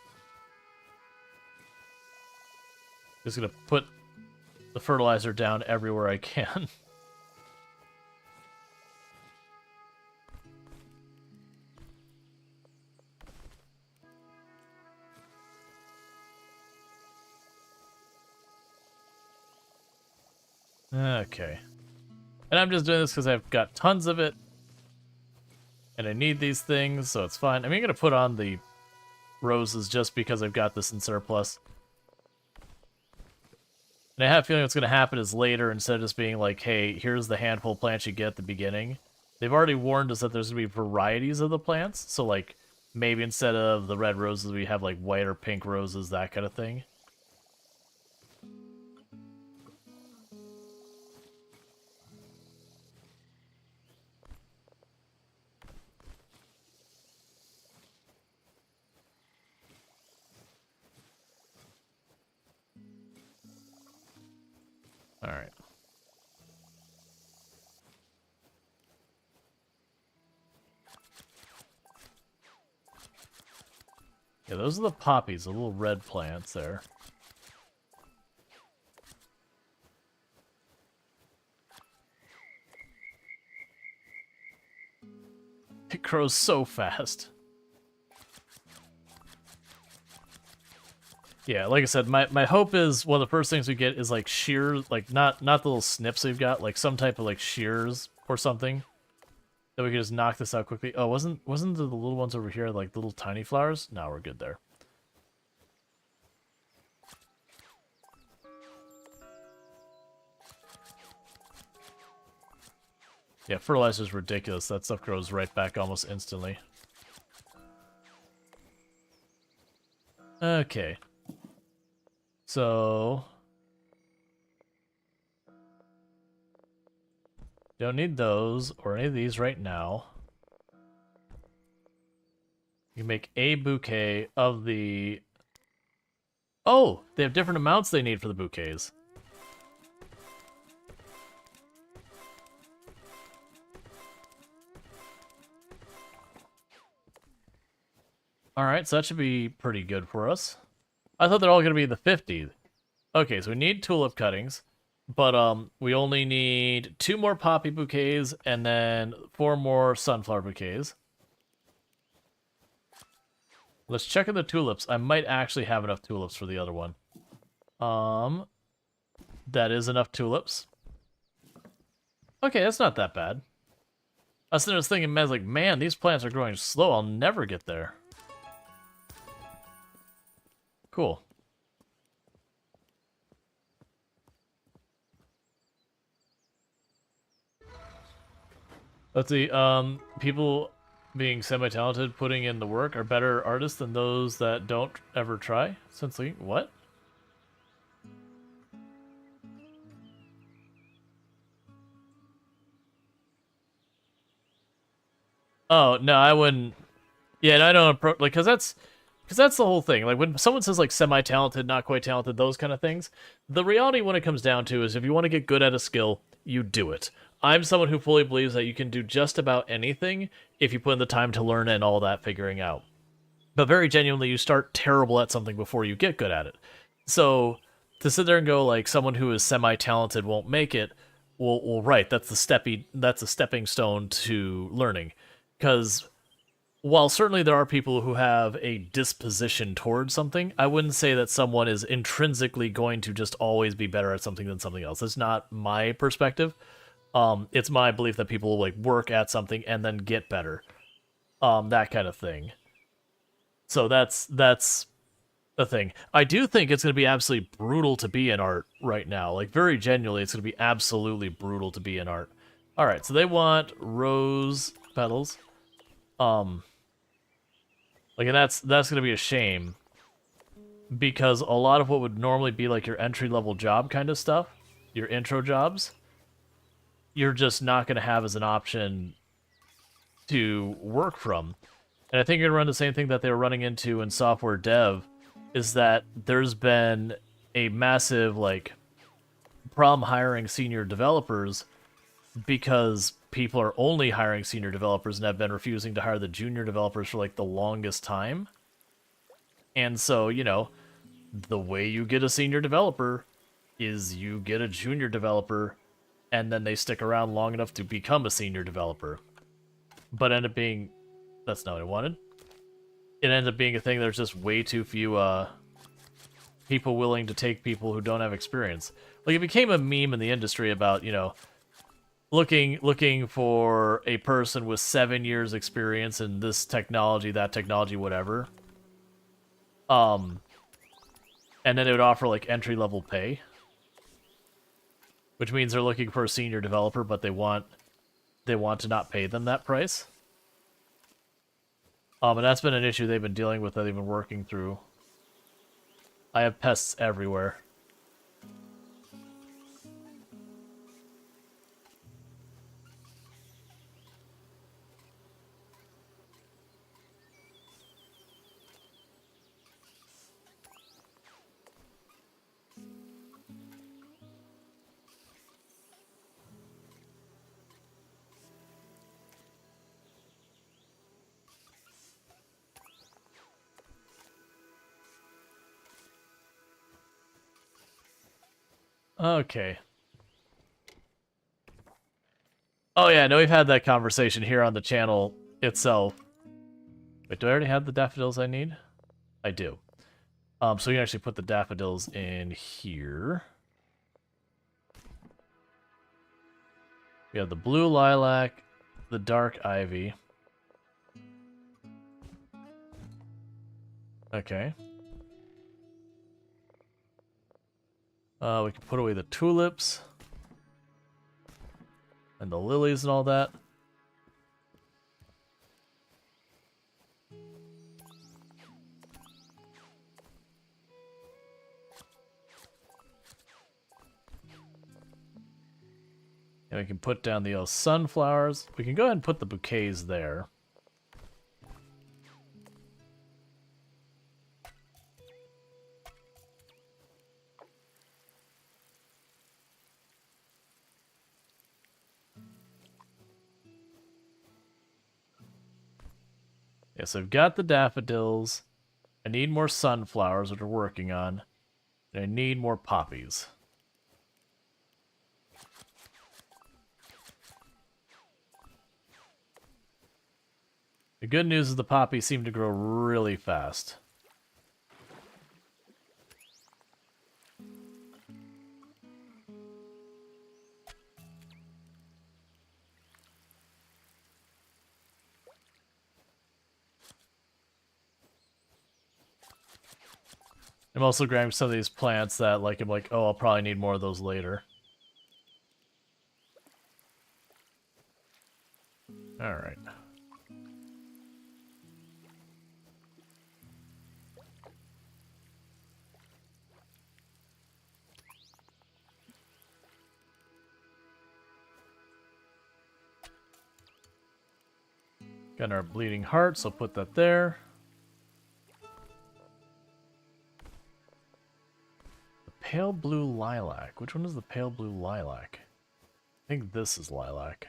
Just gonna put the fertilizer down everywhere I can. Okay. And I'm just doing this because I've got tons of it. And I need these things, so it's fine. I'm gonna put on the roses just because I've got this in surplus. And I have a feeling what's gonna happen is later, instead of just being like, hey, here's the handful of plants you get at the beginning, they've already warned us that there's gonna be varieties of the plants. So like, maybe instead of the red roses, we have like white or pink roses, that kind of thing. Alright. Yeah, those are the poppies, the little red plants there. It grows so fast. Yeah, like I said, my hope is one of the first things we get is like shears, like not the little snips we've got, like some type of like shears or something that we could just knock this out quickly. Oh, wasn't the little ones over here like little tiny flowers? No, we're good there. Yeah, fertilizer's ridiculous. That stuff grows right back almost instantly. Okay. So... don't need those or any of these right now. You make a bouquet of the... oh! They have different amounts they need for the bouquets. Alright, so that should be pretty good for us. I thought they're all going to be the 50. Okay, so we need tulip cuttings, but we only need 2 more poppy bouquets and then 4 more sunflower bouquets. Let's check in the tulips. I might actually have enough tulips for the other one. That is enough tulips. Okay, that's not that bad. I was thinking, I was like, man, these plants are growing slow. I'll never get there. Cool. Let's see, people being semi-talented, putting in the work, are better artists than those that don't ever try? Essentially, what? Oh, no, I wouldn't... yeah, and I don't like, because that's the whole thing. Like, when someone says, like, semi-talented, not quite talented, those kind of things, the reality when it comes down to is if you want to get good at a skill, you do it. I'm someone who fully believes that you can do just about anything if you put in the time to learn and all that figuring out. But very genuinely, you start terrible at something before you get good at it. So, to sit there and go, like, someone who is semi-talented won't make it, well, right, that's a stepping stone to learning. Because while certainly there are people who have a disposition towards something, I wouldn't say that someone is intrinsically going to just always be better at something than something else. That's not my perspective. It's my belief that people will like work at something and then get better. That kind of thing. So that's a thing. I do think it's going to be absolutely brutal to be in art right now. Like, very genuinely, it's going to be absolutely brutal to be in art. Alright, so they want rose petals. Like, and that's going to be a shame. Because a lot of what would normally be, like, your entry-level job kind of stuff, your intro jobs, you're just not going to have as an option to work from. And I think you're going to run the same thing that they were running into in software dev, is that there's been a massive, like, problem hiring senior developers because people are only hiring senior developers and have been refusing to hire the junior developers for, like, the longest time. And so, you know, the way you get a senior developer is you get a junior developer, and then they stick around long enough to become a senior developer. But end up being... that's not what I wanted. It ends up being a thing there's just way too few people willing to take people who don't have experience. Like, it became a meme in the industry about, you know, looking for a person with 7 years experience in this technology, that technology, whatever. And then it would offer, like, entry-level pay. Which means they're looking for a senior developer, but they want to not pay them that price. And that's been an issue they've been dealing with, that they've been working through. I have pests everywhere. Okay. Oh yeah, no, we've had that conversation here on the channel itself. Wait, do I already have the daffodils I need? I do. So we can actually put the daffodils in here. We have the blue lilac, the dark ivy. Okay. We can put away the tulips and the lilies and all that. And we can put down the sunflowers. We can go ahead and put the bouquets there. Yeah, so I've got the daffodils. I need more sunflowers, which we're working on. And I need more poppies. The good news is the poppies seem to grow really fast. I'm also grabbing some of these plants that, like, I'm like, oh, I'll probably need more of those later. Alright. Got our bleeding heart, so I'll put that there. The pale blue lilac. Which one is the pale blue lilac? I think this is lilac.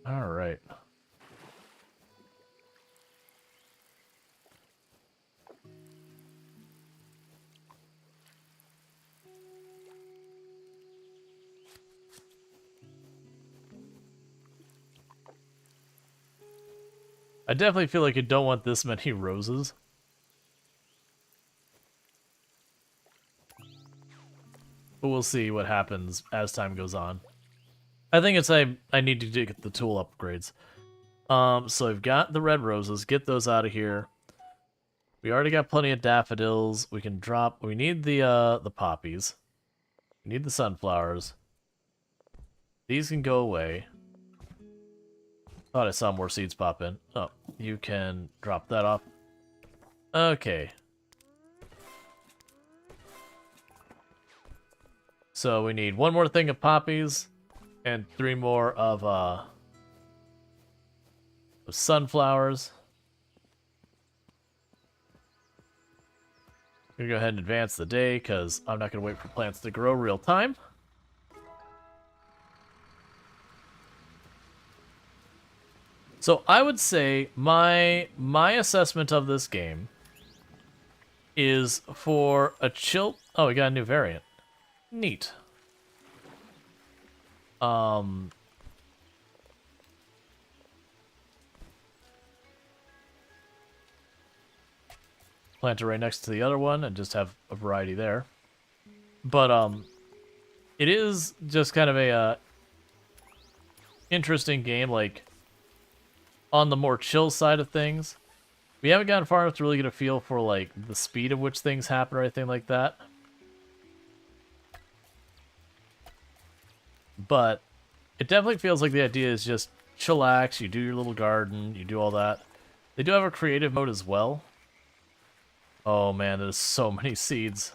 Alright. I definitely feel like I don't want this many roses. but we'll see what happens as time goes on. I think it's I need to get the tool upgrades. So I've got the red roses. Get those out of here. We already got plenty of daffodils. We can drop. We need the poppies. We need the sunflowers. These can go away. Thought I saw more seeds pop in. Oh, you can drop that off. Okay. So we need one more thing of poppies and 3 more of sunflowers. I'm gonna go ahead and advance the day because I'm not gonna wait for plants to grow real time. So I would say my assessment of this game is for a chill. Oh, we got a new variant. Neat. Plant it right next to the other one and just have a variety there. But it is just kind of a interesting game, like on the more chill side of things. We haven't gotten far enough to really get a feel for like the speed at which things happen or anything like that. But it definitely feels like the idea is just chillax, you do your little garden, you do all that. They do have a creative mode as well. Oh man, there's so many seeds.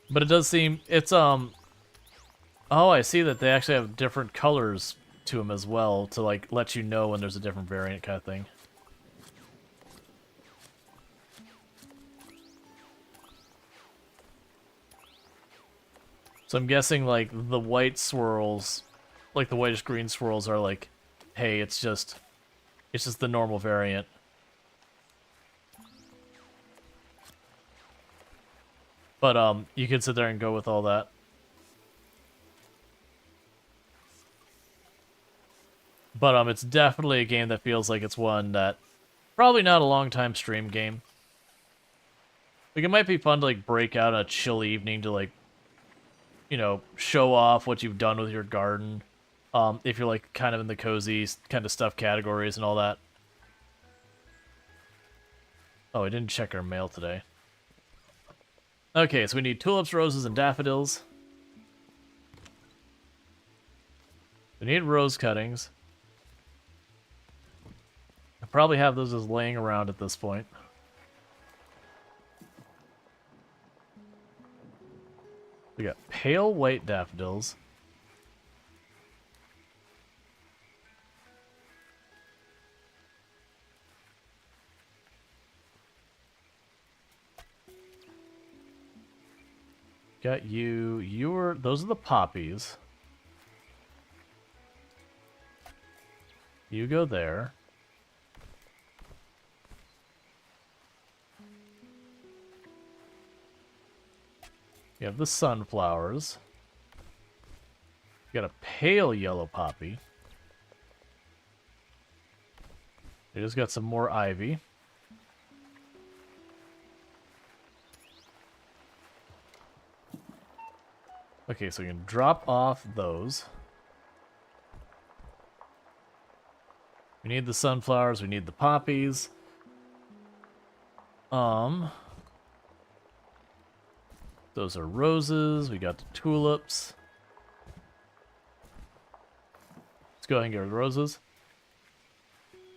But it does seem, it's, oh, I see that they actually have different colors to them as well to, like, let you know when there's a different variant kind of thing. So I'm guessing, like, the white swirls, like the whitish green swirls are like, hey, it's just the normal variant. But, you can sit there and go with all that. But, it's definitely a game that feels like it's one that, probably not a long time stream game. Like, it might be fun to, like, break out on a chill evening to, like, you know, show off what you've done with your garden. If you're, like, kind of in the cozy kind of stuff categories and all that. Oh, I didn't check our mail today. Okay, so we need tulips, roses, and daffodils. We need rose cuttings. I probably have those just laying around at this point. We got pale white daffodils. Got you. Those are the poppies. You go there. You have the sunflowers. You got a pale yellow poppy. You just got some more ivy. Okay, so we can drop off those. We need the sunflowers, we need the poppies. Those are roses, we got the tulips. Let's go ahead and get rid of the roses.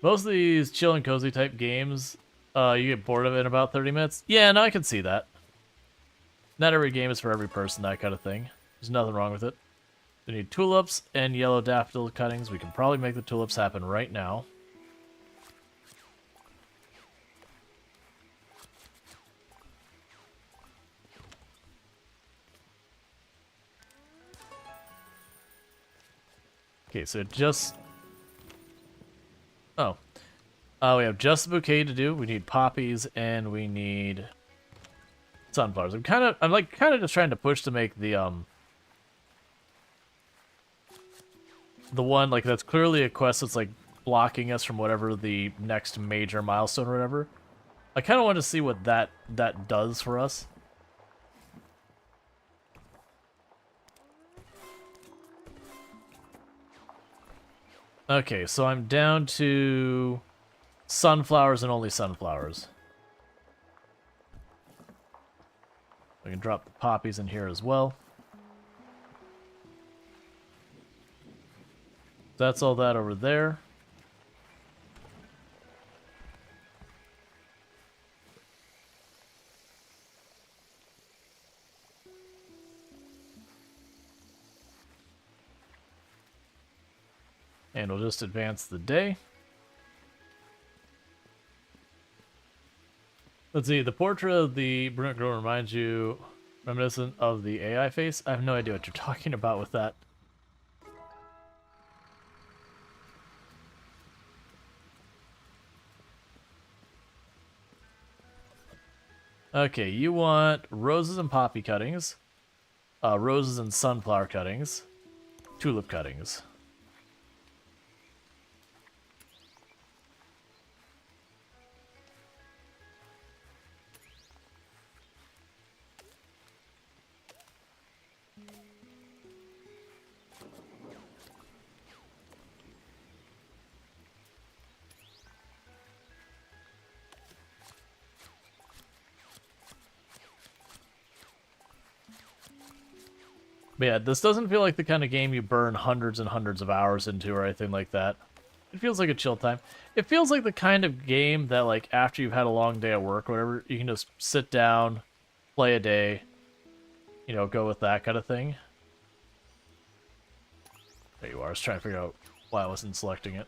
Most of these chill and cozy type games, you get bored of it in about 30 minutes. Yeah, no, I can see that. Not every game is for every person, that kind of thing. There's nothing wrong with it. We need tulips and yellow daffodil cuttings. We can probably make the tulips happen right now. Okay, so just... Oh. We have just the bouquet to do. We need poppies and we need sunflowers. I'm kind of just trying to push to make the one, like, that's clearly a quest that's, like, blocking us from whatever the next major milestone or whatever. I kind of want to see what that does for us. Okay, so I'm down to sunflowers and only sunflowers. I can drop the poppies in here as well. That's all that over there. And we'll just advance the day. Let's see, the portrait of the brunette girl reminds you reminiscent of the AI face? I have no idea what you're talking about with that. Okay, you want roses and poppy cuttings, roses and sunflower cuttings, tulip cuttings. But yeah, this doesn't feel like the kind of game you burn hundreds and hundreds of hours into or anything like that. It feels like a chill time. It feels like the kind of game that, like, after you've had a long day at work or whatever, you can just sit down, play a day, you know, go with that kind of thing. There you are. I was trying to figure out why I wasn't selecting it.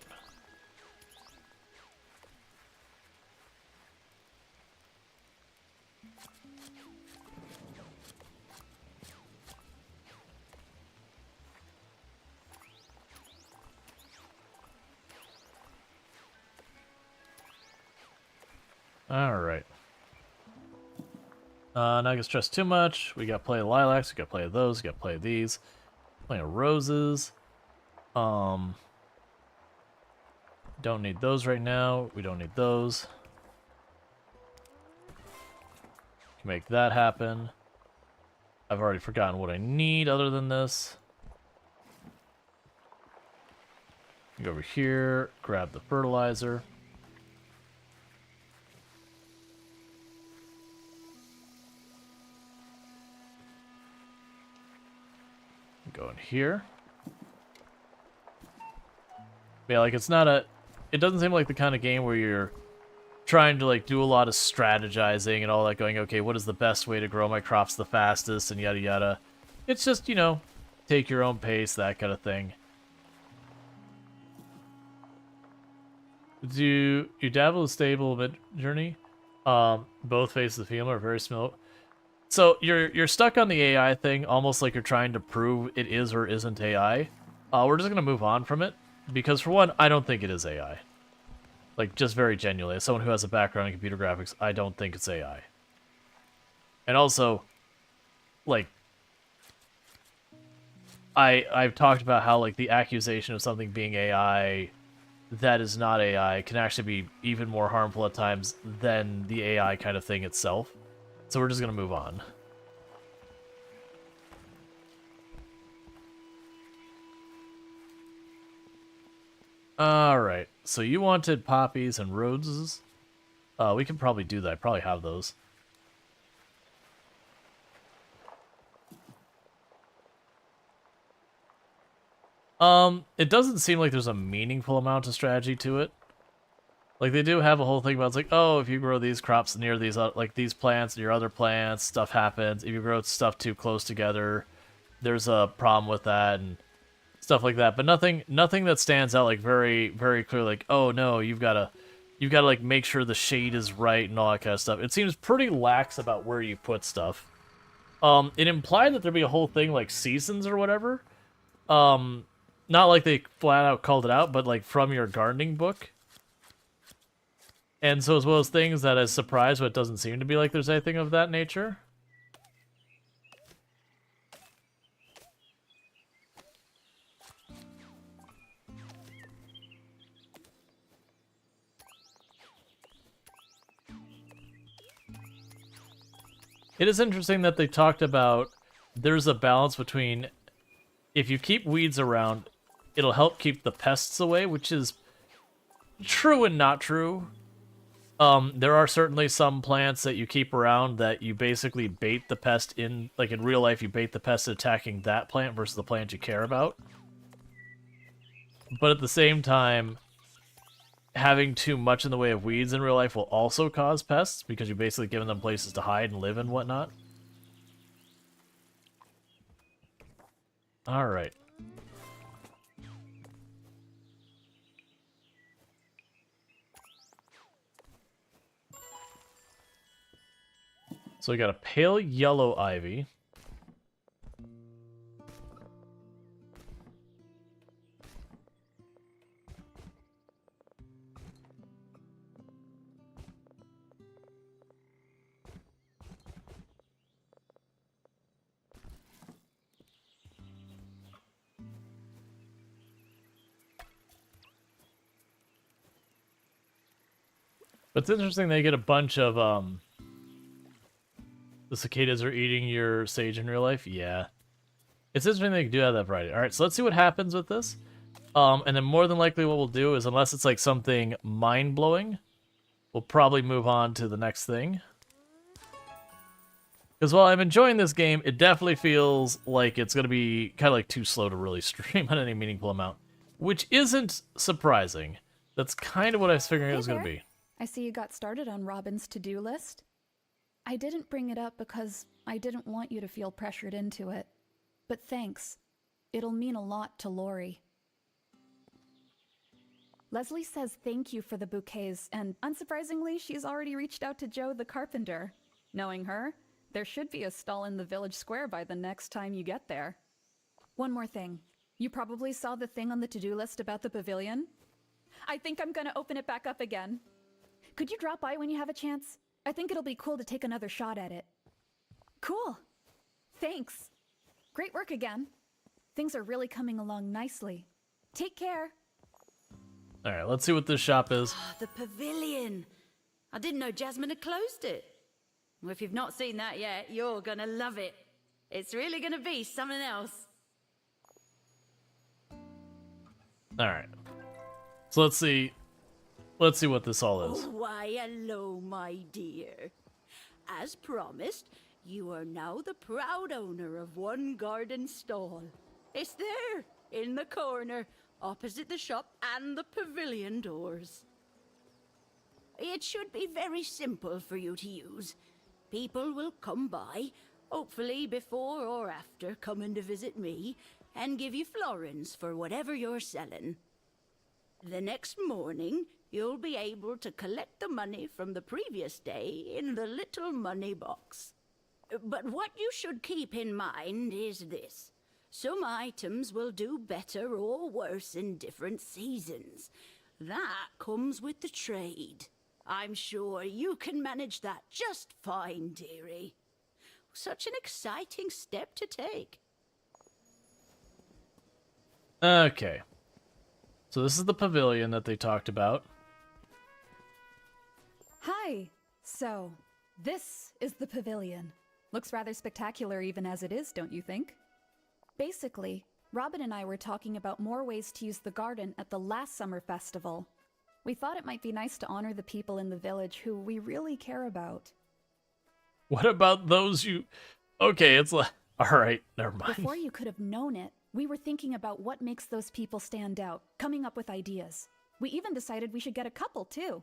Alright. Not gonna stress too much. We gotta play lilacs, we gotta play those, we gotta play these. Playing roses. Don't need those right now. We don't need those. Can make that happen. I've already forgotten what I need other than this. Go over here, grab the fertilizer. Go in here. Yeah, like it's not a... It doesn't seem like the kind of game where you're trying to like do a lot of strategizing and all that, going, okay, what is the best way to grow my crops the fastest and yada yada. It's just, you know, take your own pace, that kind of thing. Do you dabble in stable mid-journey? Both faces of the female are very similar. So you're stuck on the AI thing, almost like you're trying to prove it is or isn't AI. We're just gonna move on from it because, for one, I don't think it is AI. Like, just very genuinely, as someone who has a background in computer graphics, I don't think it's AI. And also, like, I've talked about how, like, the accusation of something being AI that is not AI can actually be even more harmful at times than the AI kind of thing itself. So we're just gonna move on. Alright, so you wanted poppies and roses. We can probably do that. I probably have those. It doesn't seem like there's a meaningful amount of strategy to it. Like, they do have a whole thing about, it's like, oh, if you grow these crops near these, like, these plants and your other plants, stuff happens. If you grow stuff too close together, there's a problem with that and stuff like that. But nothing that stands out, like, very, very clear, like, oh, no, you've got to, like, make sure the shade is right and all that kind of stuff. It seems pretty lax about where you put stuff. It implied that there'd be a whole thing, like, seasons or whatever. Not like they flat out called it out, but, like, from your gardening book. And so, as well as things that is surprised, but it doesn't seem to be like there's anything of that nature. It is interesting that they talked about there's a balance between if you keep weeds around, it'll help keep the pests away, which is true and not true. There are certainly some plants that you keep around that you basically bait the pest in, like in real life, you bait the pest attacking that plant versus the plant you care about. But at the same time, having too much in the way of weeds in real life will also cause pests because you're basically giving them places to hide and live and whatnot. Alright. So we got a pale yellow ivy. But it's interesting they get a bunch of the cicadas are eating your sage in real life? Yeah. It's interesting they do have that variety. Alright, so let's see what happens with this. And then more than likely what we'll do is, unless it's like something mind-blowing, we'll probably move on to the next thing. Because while I'm enjoying this game, it definitely feels like it's going to be kind of like too slow to really stream on any meaningful amount. Which isn't surprising. That's kind of what I was figuring it was going to be. I see you got started on Robin's to-do list. I didn't bring it up because I didn't want you to feel pressured into it. But thanks. It'll mean a lot to Lori. Leslie says thank you for the bouquets, and unsurprisingly, she's already reached out to Joe the carpenter. Knowing her, there should be a stall in the village square by the next time you get there. One more thing. You probably saw the thing on the to-do list about the pavilion? I think I'm gonna open it back up again. Could you drop by when you have a chance? I think it'll be cool to take another shot at it. Cool. Thanks. Great work again. Things are really coming along nicely. Take care. Alright, let's see what this shop is. The pavilion. I didn't know Jasmine had closed it. Well, if you've not seen that yet, you're gonna love it. It's really gonna be something else. Alright. So let's see. Let's see what this all is. Oh, why, hello, my dear. As promised, you are now the proud owner of one garden stall. It's there, in the corner, opposite the shop and the pavilion doors. It should be very simple for you to use. People will come by, hopefully before or after coming to visit me, and give you florins for whatever you're selling. The next morning, you'll be able to collect the money from the previous day in the little money box. But what you should keep in mind is this. Some items will do better or worse in different seasons. That comes with the trade. I'm sure you can manage that just fine, dearie. Such an exciting step to take. Okay. So this is the pavilion that they talked about. Hi. So, this is the pavilion. Looks rather spectacular even as it is, don't you think? Basically, Robin and I were talking about more ways to use the garden at the last summer festival. We thought it might be nice to honor the people in the village who we really care about. What about those you... Okay, it's like... Alright, never mind. Before you could have known it, we were thinking about what makes those people stand out, coming up with ideas. We even decided we should get a couple, too.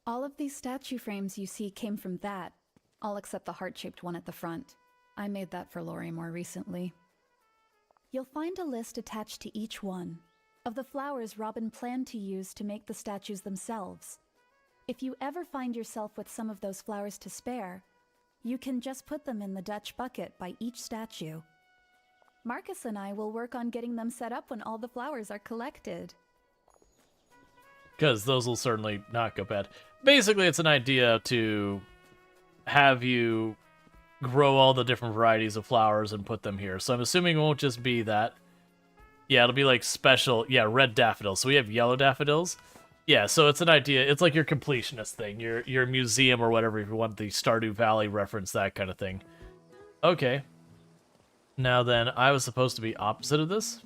All of these statue frames you see came from that, all except the heart-shaped one at the front. I made that for Lori more recently. You'll find a list attached to each one of the flowers Robin planned to use to make the statues themselves. If you ever find yourself with some of those flowers to spare, you can just put them in the Dutch bucket by each statue. Marcus and I will work on getting them set up when all the flowers are collected. Because those will certainly not go bad. Basically, it's an idea to have you grow all the different varieties of flowers and put them here. So I'm assuming it won't just be that. Yeah, it'll be like special... Yeah, red daffodils. So we have yellow daffodils. Yeah, so it's an idea. It's like your completionist thing, your museum or whatever, if you want the Stardew Valley reference, that kind of thing. Okay. Now then, I was supposed to be opposite of this?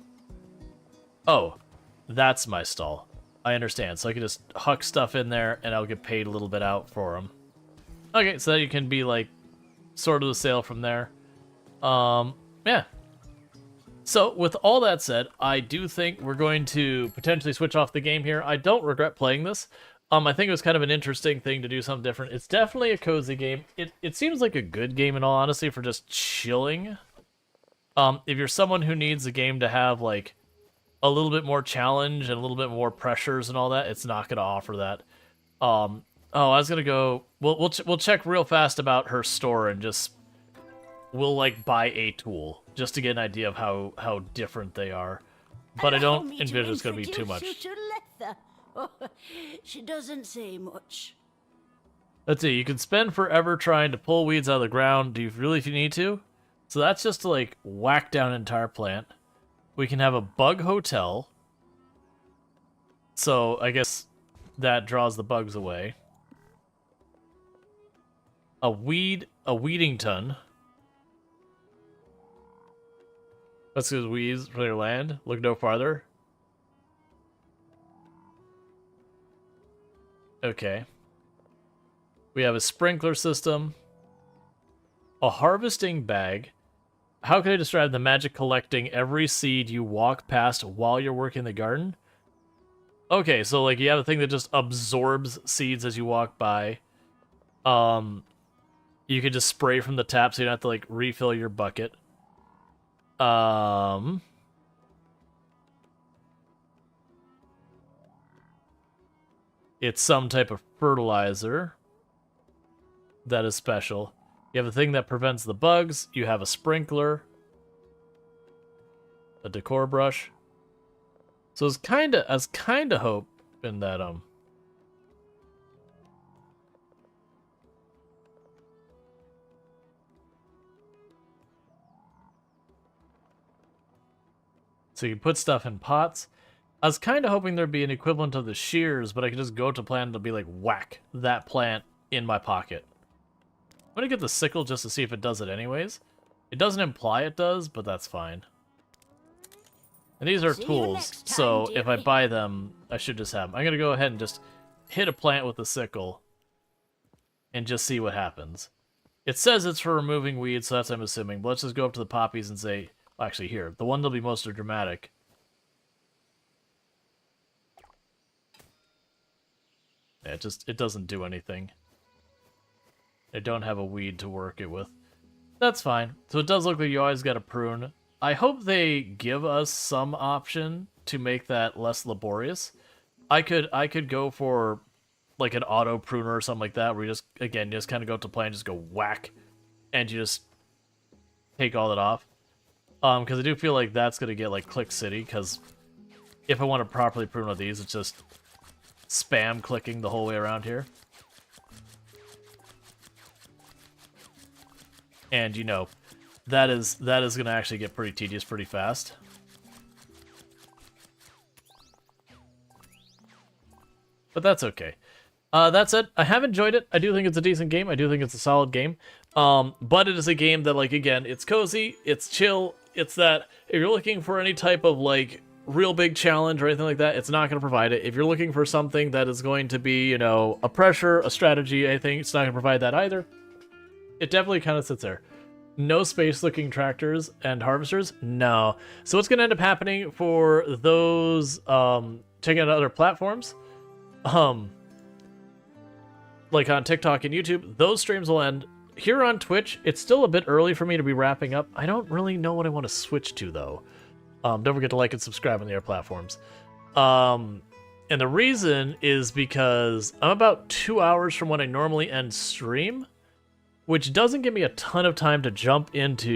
Oh, that's my stall. I understand. So I can just huck stuff in there, and I'll get paid a little bit out for them. Okay, so you can be, like, sort of the sale from there. Yeah. So, with all that said, I do think we're going to potentially switch off the game here. I don't regret playing this. I think it was kind of an interesting thing to do something different. It's definitely a cozy game. It seems like a good game, in all honesty, for just chilling. If you're someone who needs a game to have, like, a little bit more challenge and a little bit more pressures and all that, it's not going to offer that. Oh, I was going to go... We'll check real fast about her store and just... We'll, like, buy a tool just to get an idea of how different they are. But I don't envision it's going to be too much. Oh, she doesn't say much. Let's see, you can spend forever trying to pull weeds out of the ground. Do you really if you need to? So that's just to, like, whack down an entire plant. We can have a bug hotel. So I guess that draws the bugs away. A weeding ton. Let's use weeds for their land. Look no farther. Okay. We have a sprinkler system. A harvesting bag. How can I describe the magic collecting every seed you walk past while you're working the garden? Okay, so like you have a thing that just absorbs seeds as you walk by. You could just spray from the tap so you don't have to like refill your bucket. It's some type of fertilizer that is special. You have a thing that prevents the bugs. You have a sprinkler. A decor brush. So it's I was kinda hoping that so you put stuff in pots. I was kind of hoping there'd be an equivalent of the shears, but I could just go to plant and it'll be like, whack, that plant in my pocket. I'm gonna get the sickle just to see if it does it anyways. It doesn't imply it does, but that's fine. And these are tools, so if I buy them, I should just have them. I'm gonna go ahead and just hit a plant with the sickle and just see what happens. It says it's for removing weeds, so that's what I'm assuming. But let's just go up to the poppies and say, well, actually here, the one that'll be most dramatic. Yeah, it doesn't do anything. I don't have a weed to work it with. That's fine. So it does look like you always got to prune. I hope they give us some option to make that less laborious. I could go for like an auto pruner or something like that, where you just, again, you just kind of go up to plant, just go whack, and you just take all that off. Because I do feel like that's going to get like Click City, because if I want to properly prune one of these, it's just spam clicking the whole way around here. And, you know, that is going to actually get pretty tedious pretty fast. But that's okay. That said, I have enjoyed it. I do think it's a decent game. I do think it's a solid game. But it is a game that, like, again, it's cozy, it's chill, it's that if you're looking for any type of, like, real big challenge or anything like that, it's not going to provide it. If you're looking for something that is going to be, you know, a pressure, a strategy, I think it's not going to provide that either. It definitely kind of sits there. No space-looking tractors and harvesters? No. So what's going to end up happening for those checking out other platforms? Like on TikTok and YouTube, those streams will end. Here on Twitch, it's still a bit early for me to be wrapping up. I don't really know what I want to switch to, though. Don't forget to like and subscribe on the other platforms. And the reason is because I'm about 2 hours from when I normally end stream, which doesn't give me a ton of time to jump into